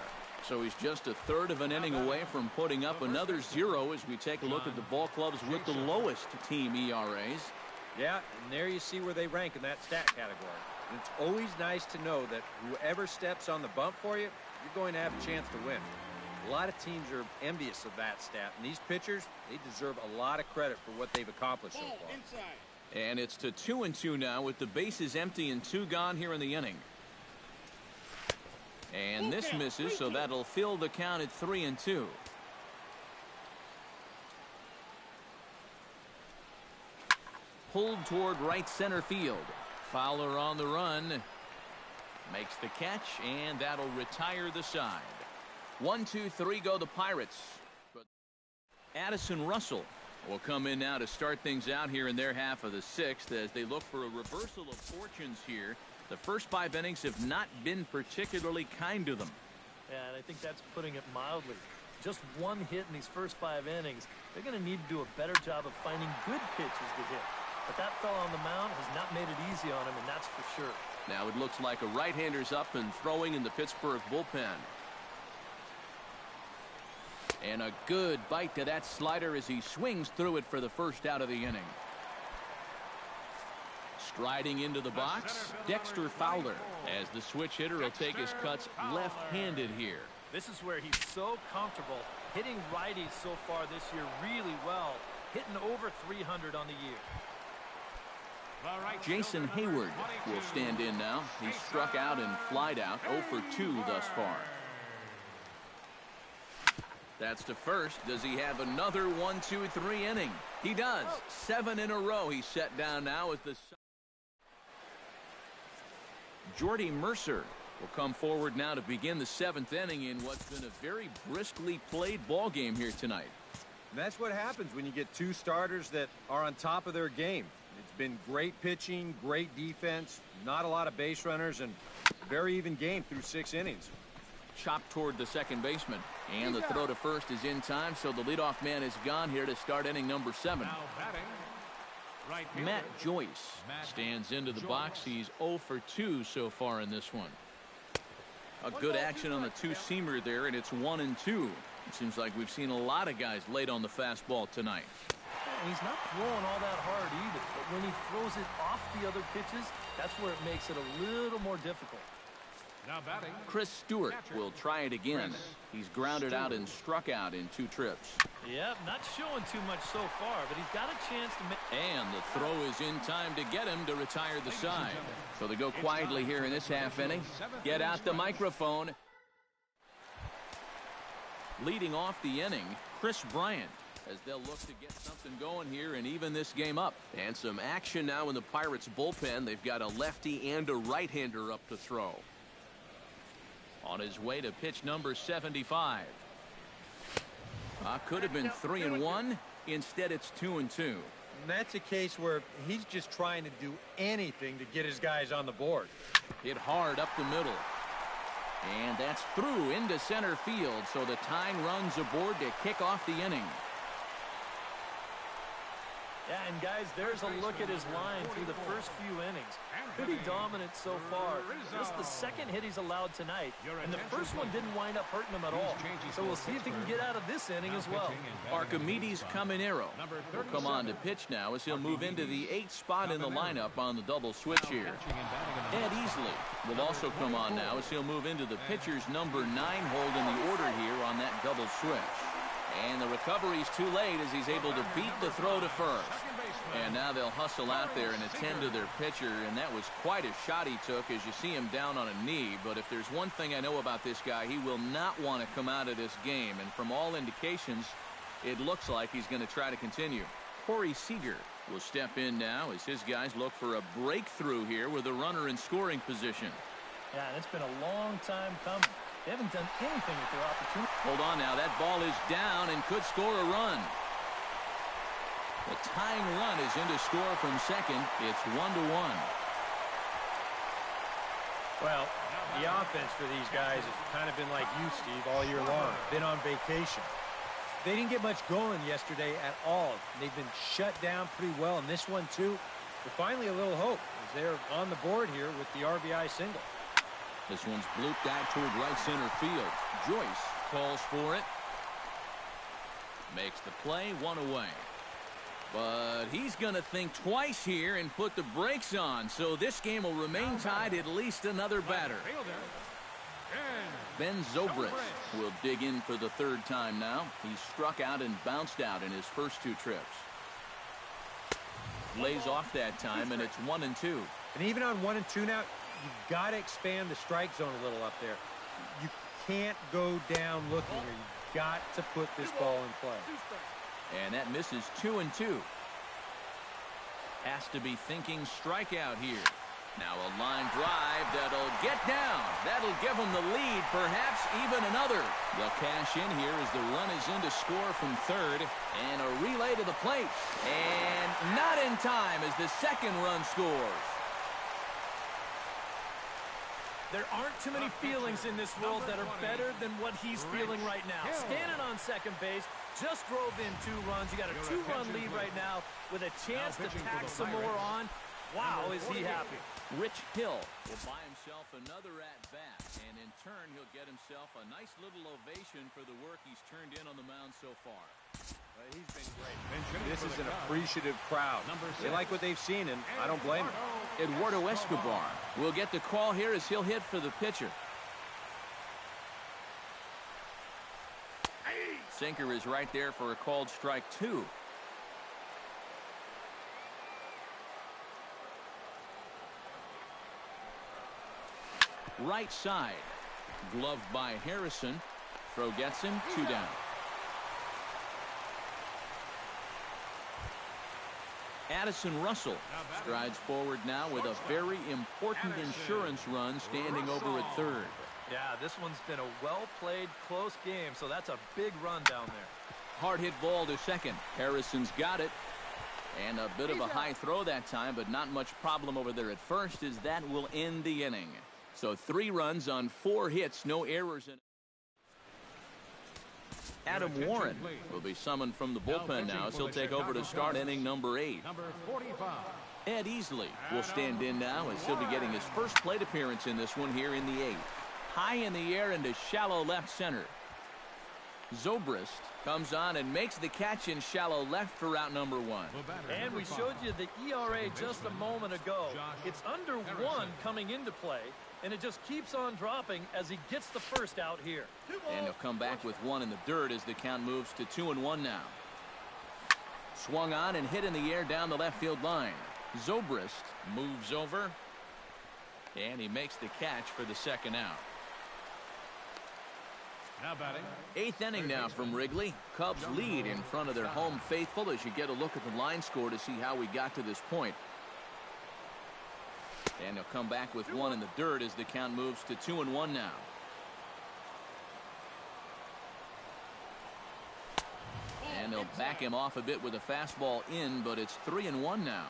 So he's just a third of an inning away from putting up another 0 as we take a look at the ball clubs with the lowest team ERAs. Yeah, and there you see where they rank in that stat category. And it's always nice to know that whoever steps on the bump for you, you're going to have a chance to win. A lot of teams are envious of that stat, and these pitchers, they deserve a lot of credit for what they've accomplished so far. And it's to 2-2 now with the bases empty and 2 gone here in the inning. And this misses, so that'll fill the count at 3-2. Pulled toward right center field. Fowler on the run. Makes the catch, and that'll retire the side. 1-2-3 go the Pirates. But Addison Russell will come in now to start things out here in their half of the 6th as they look for a reversal of fortunes here. The first 5 innings have not been particularly kind to them. Yeah, and I think that's putting it mildly. Just one hit in these first 5 innings. They're going to need to do a better job of finding good pitches to hit. But that fella on the mound has not made it easy on him, and that's for sure. Now it looks like a right-hander's up and throwing in the Pittsburgh bullpen. And a good bite to that slider as he swings through it for the first out of the inning. Striding into the box, Dexter Fowler, as the switch hitter will take his cuts left-handed here. This is where he's so comfortable hitting righties so far this year really well, hitting over 300 on the year. Jason Hayward will stand in now. He's struck out and flied out 0 for 2 thus far. That's to first. Does he have another 1, 2, 3 inning? He does. 7 in a row. He's set down now as the Jordy Mercer will come forward now to begin the 7th inning in what's been a very briskly played ball game here tonight. And that's what happens when you get 2 starters that are on top of their game. It's been great pitching, great defense, not a lot of base runners, and very even game through 6 innings. Chopped toward the second baseman, and the throw to first is in time, so the leadoff man is gone here to start inning number 7. Now batting, right fielder, Matt Joyce stands into the box. He's 0 for 2 so far in this one. A good action on the 2-seamer there, and it's 1 and 2. It seems like we've seen a lot of guys late on the fastball tonight. And he's not throwing all that hard either, but when he throws it off the other pitches, that's where it makes it a little more difficult. now batting, Chris Stewart will try it again. He's grounded out and struck out in 2 trips. Yep, not showing too much so far, but he's got a chance to make. And the throw is in time to get him to retire the side. So they go quietly here in this half inning. Get out the microphone. Leading off the inning, Chris Bryant, as they'll look to get something going here and even this game up. And some action now in the Pirates bullpen. They've got a lefty and a right-hander up to throw. On his way to pitch number 75. Could have been 3 and 1. Instead, it's 2 and 2. And that's a case where he's just trying to do anything to get his guys on the board. Hit hard up the middle. And that's through into center field, so the tying run's aboard to kick off the inning. Yeah, and guys, there's a look at his line through the first few innings. Pretty dominant so far. Just the second hit he's allowed tonight, and the first one didn't wind up hurting him at all. So we'll see if he can get out of this inning as well. Archimedes Caminero will come on to pitch now as he'll move into the 8th spot in the lineup on the double switch here. Ed Easley will also come on now as he'll move into the pitcher's number 9 hold in the order here on that double switch. And the recovery's too late as he's able to beat the throw to first. And now they'll hustle out there and attend to their pitcher, and that was quite a shot he took as you see him down on a knee. But if there's one thing I know about this guy, he will not want to come out of this game. And from all indications, it looks like he's going to try to continue. Corey Seager will step in now as his guys look for a breakthrough here with a runner in scoring position. Yeah, and it's been a long time coming. They haven't done anything with their opportunity. Hold on now. That ball is down and could score a run. The tying run is in to score from second. It's 1-1. Well, the offense for these guys has kind of been like you, Steve, all year long. Been on vacation. They didn't get much going yesterday at all. They've been shut down pretty well in this one, too. But finally, a little hope as they're on the board here with the RBI single. This one's blooped out toward right center field. Joyce calls for it. Makes the play, 1 away. But he's going to think twice here and put the brakes on. So this game will remain tied at least another batter. Ben Zobrist will dig in for the 3rd time now. He struck out and bounced out in his first 2 trips. Lays off that time, and it's 1 and 2. And even on 1 and 2 now, you've got to expand the strike zone a little up there. You can't go down looking here. You've got to put this ball in play. And that misses 2 and 2. Has to be thinking strikeout here. Now a line drive that'll get down. That'll give them the lead, perhaps even another. They'll cash in here as the run is in to score from 3rd. And a relay to the plate. And not in time as the 2nd run scores. There aren't too many feelings in this world that are better than what he's feeling right now. Standing on second base, just drove in 2 runs. You got a 2-run lead right now with a chance to tack some more on. Wow, is he happy. Rich Hill will buy himself another at-bat, and in turn, he'll get himself a nice little ovation for the work he's turned in on the mound so far. He's been great. This is an appreciative crowd. They like what they've seen, and I don't blame them. Eduardo Escobar will get the call here as he'll hit for the pitcher. Sinker is right there for a called strike 2. Right side, gloved by Harrison. Throw gets him, 2 down. Addison Russell strides forward now with a very important insurance run standing over at third. Yeah, this one's been a well-played, close game, so that's a big run down there. Hard hit ball to second. Harrison's got it. And a bit of a high throw that time, but not much problem over there at first, as that will end the inning. So 3 runs on 4 hits, no errors in it. Adam Warren will be summoned from the bullpen now as he'll take over to start inning number 8. Ed Easley will stand in now as he'll be getting his first plate appearance in this one here in the 8th. High in the air into shallow left center. Zobrist comes on and makes the catch in shallow left for out number 1. And we showed you the ERA just a moment ago. It's under 1 coming into play, and it just keeps on dropping as he gets the first out here. And he'll come back with 1 in the dirt as the count moves to 2-1 now. Swung on and hit in the air down the left field line. Zobrist moves over, and he makes the catch for the second out. Now batting. 8th inning now from Wrigley. Cubs lead in front of their home faithful as you get a look at the line score to see how we got to this point. And he'll come back with 1 in the dirt as the count moves to 2-1 now. And they'll back him off a bit with a fastball in, but it's 3-1 now.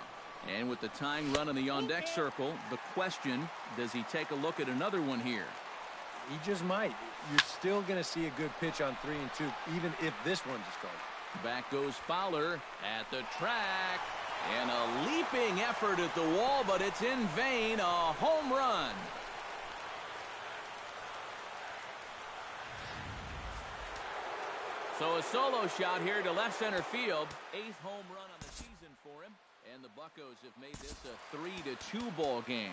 And with the tying run in the on-deck circle, the question, does he take a look at another one here? He just might. You're still going to see a good pitch on 3-2, even if this one's a strike. Back goes Fowler at the track. And a leaping effort at the wall, but it's in vain. A home run. So a solo shot here to left center field. 8th home run on the season for him. And the Buccos have made this a 3-2 ball game.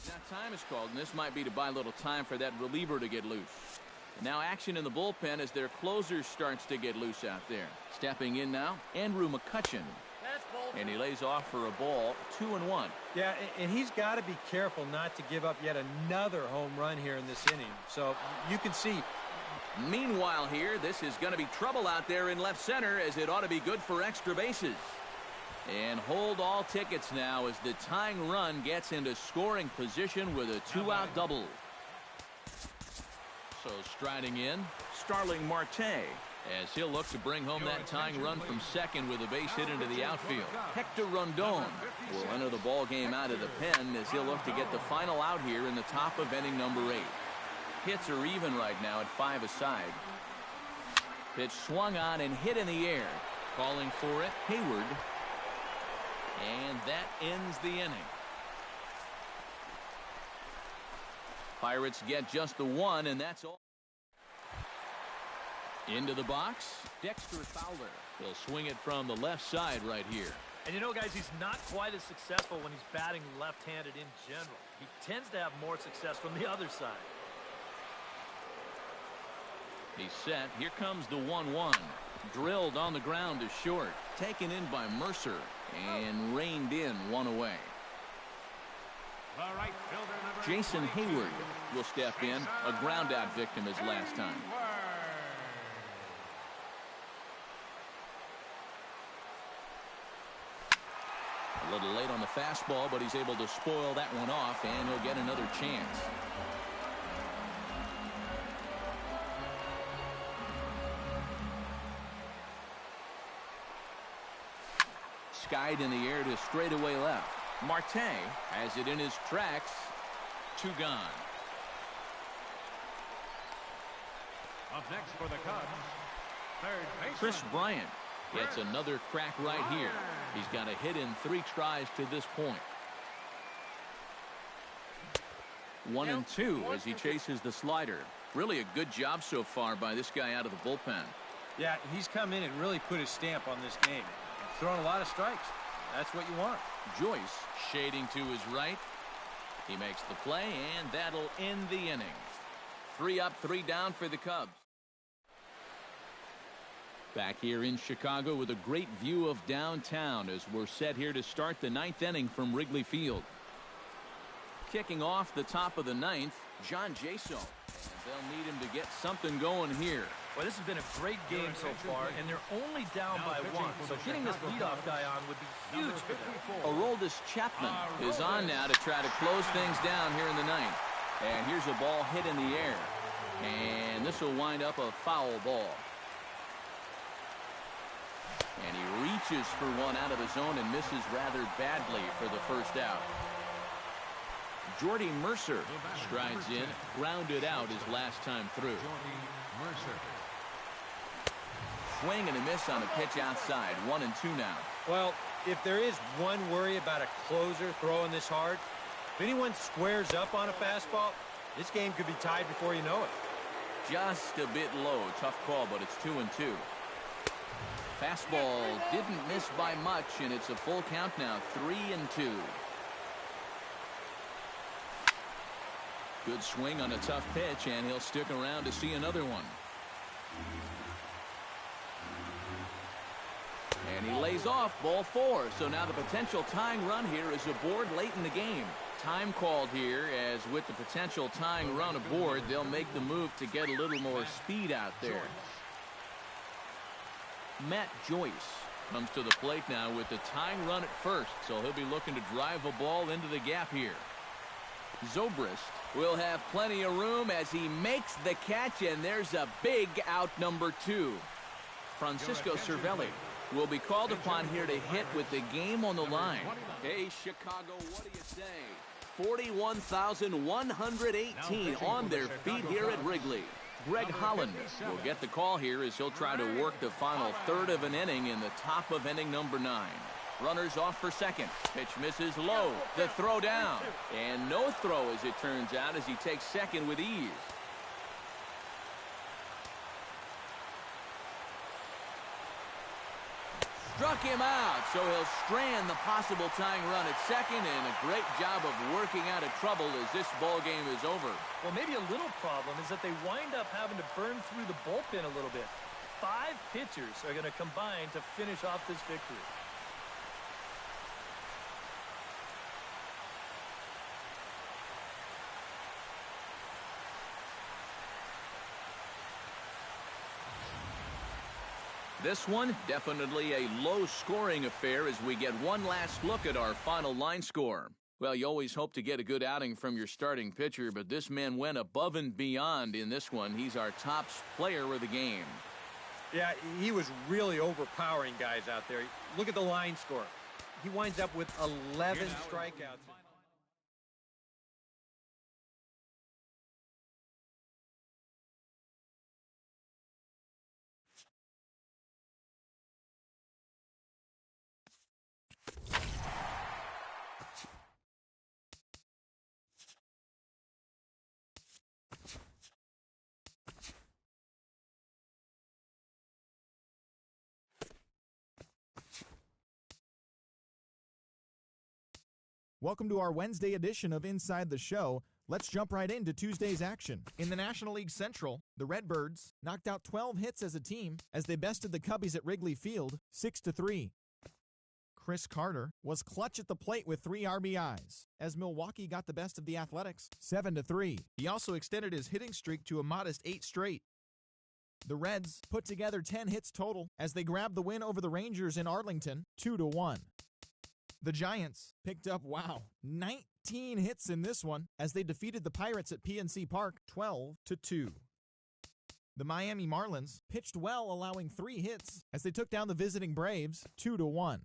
Now time is called, and this might be to buy a little time for that reliever to get loose. And now action in the bullpen as their closer starts to get loose out there. Stepping in now, Andrew McCutchen. And he lays off for a ball, 2-1. Yeah, and he's got to be careful not to give up yet another home run here in this inning. So you can see. Meanwhile here, this is going to be trouble out there in left center, as it ought to be good for extra bases. And hold all tickets now as the tying run gets into scoring position with a 2-out double. So striding in, Starling Marte, as he'll look to bring home that tying run from second with a base hit into the outfield. Hector Rondon will enter the ball game out of the pen as he'll look to get the final out here in the top of inning number 8. Hits are even right now at 5 aside. Pitch swung on and hit in the air. Calling for it, Hayward. And that ends the inning. Pirates get just the 1, and that's all. Into the box, Dexter Fowler. He'll swing it from the left side right here. And you know, guys, he's not quite as successful when he's batting left-handed in general. He tends to have more success from the other side. He's set. Here comes the 1-1. Drilled on the ground to short. Taken in by Mercer and reined in 1 away. Jason Hayward will step in. A ground out victim as last time. A little late on the fastball, but he's able to spoil that one off, and he'll get another chance. Skied in the air to straightaway left. Marte has it in his tracks. 2 gone. Up next for the Cubs, third baseman. Chris Bryant gets another crack right here. He's got a hit in 3 tries to this point. 1-2 as he chases the slider. Really a good job so far by this guy out of the bullpen. Yeah, he's come in and really put his stamp on this game. He's thrown a lot of strikes. That's what you want. Joyce shading to his right. He makes the play, and that'll end the inning. 3 up, 3 down for the Cubs. Back here in Chicago with a great view of downtown as we're set here to start the 9th inning from Wrigley Field. Kicking off the top of the 9th, John Jaso. They'll need him to get something going here. Well, this has been a great game so far, and they're only down by 1. So getting this leadoff guy on would be huge for them. Aroldis Chapman is on now to try to close things down here in the 9th. And here's a ball hit in the air. And this will wind up a foul ball. And he reaches for one out of the zone and misses rather badly for the first out. Jordy Mercer strides in, grounded out his last time through. Swing and a miss on a pitch outside. 1-2 now. Well, if there is one worry about a closer throwing this hard, if anyone squares up on a fastball, this game could be tied before you know it. Just a bit low. Tough call, but it's 2-2. Fastball didn't miss by much, and it's a full count now. 3-2. Good swing on a tough pitch, and he'll stick around to see another one. And he lays off ball 4. So now the potential tying run here is aboard late in the game. Time called here, as with the potential tying run aboard, they'll make the move to get a little more speed out there. Matt Joyce comes to the plate now with the tying run at first, so he'll be looking to drive a ball into the gap here. Zobrist will have plenty of room as he makes the catch, and there's a big out, number 2. Francisco Cervelli will be called upon here to hit with the game on the line. Hey, Chicago, what do you say? 41,118 on their feet here at Wrigley. Greg Holland will get the call here as he'll try to work the final third of an inning in the top of inning number 9. Runners off for second. Pitch misses low. The throw down. And no throw, as it turns out, as he takes second with ease. Struck him out, so he'll strand the possible tying run at second, and a great job of working out of trouble as this ball game is over. Well, maybe a little problem is that they wind up having to burn through the bullpen a little bit. 5 pitchers are going to combine to finish off this victory. This one, definitely a low-scoring affair as we get one last look at our final line score. Well, you always hope to get a good outing from your starting pitcher, but this man went above and beyond in this one. He's our top player of the game. Yeah, he was really overpowering guys out there. Look at the line score. He winds up with 11 strikeouts. Welcome to our Wednesday edition of Inside the Show. Let's jump right into Tuesday's action. In the National League Central, the Redbirds knocked out 12 hits as a team as they bested the Cubbies at Wrigley Field 6-3. Chris Carter was clutch at the plate with 3 RBIs as Milwaukee got the best of the Athletics 7-3. He also extended his hitting streak to a modest 8 straight. The Reds put together 10 hits total as they grabbed the win over the Rangers in Arlington 2-1. The Giants picked up, 19 hits in this one as they defeated the Pirates at PNC Park 12-2. The Miami Marlins pitched well, allowing 3 hits as they took down the visiting Braves 2-1.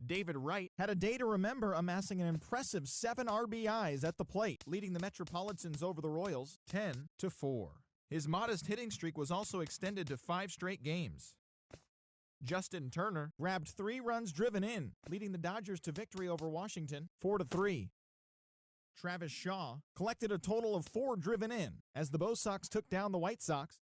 David Wright had a day to remember, amassing an impressive 7 RBIs at the plate, leading the Metropolitans over the Royals 10-4. His modest hitting streak was also extended to 5 straight games. Justin Turner grabbed 3 runs driven in, leading the Dodgers to victory over Washington 4-3. Travis Shaw collected a total of 4 driven in as the Bo Sox took down the White Sox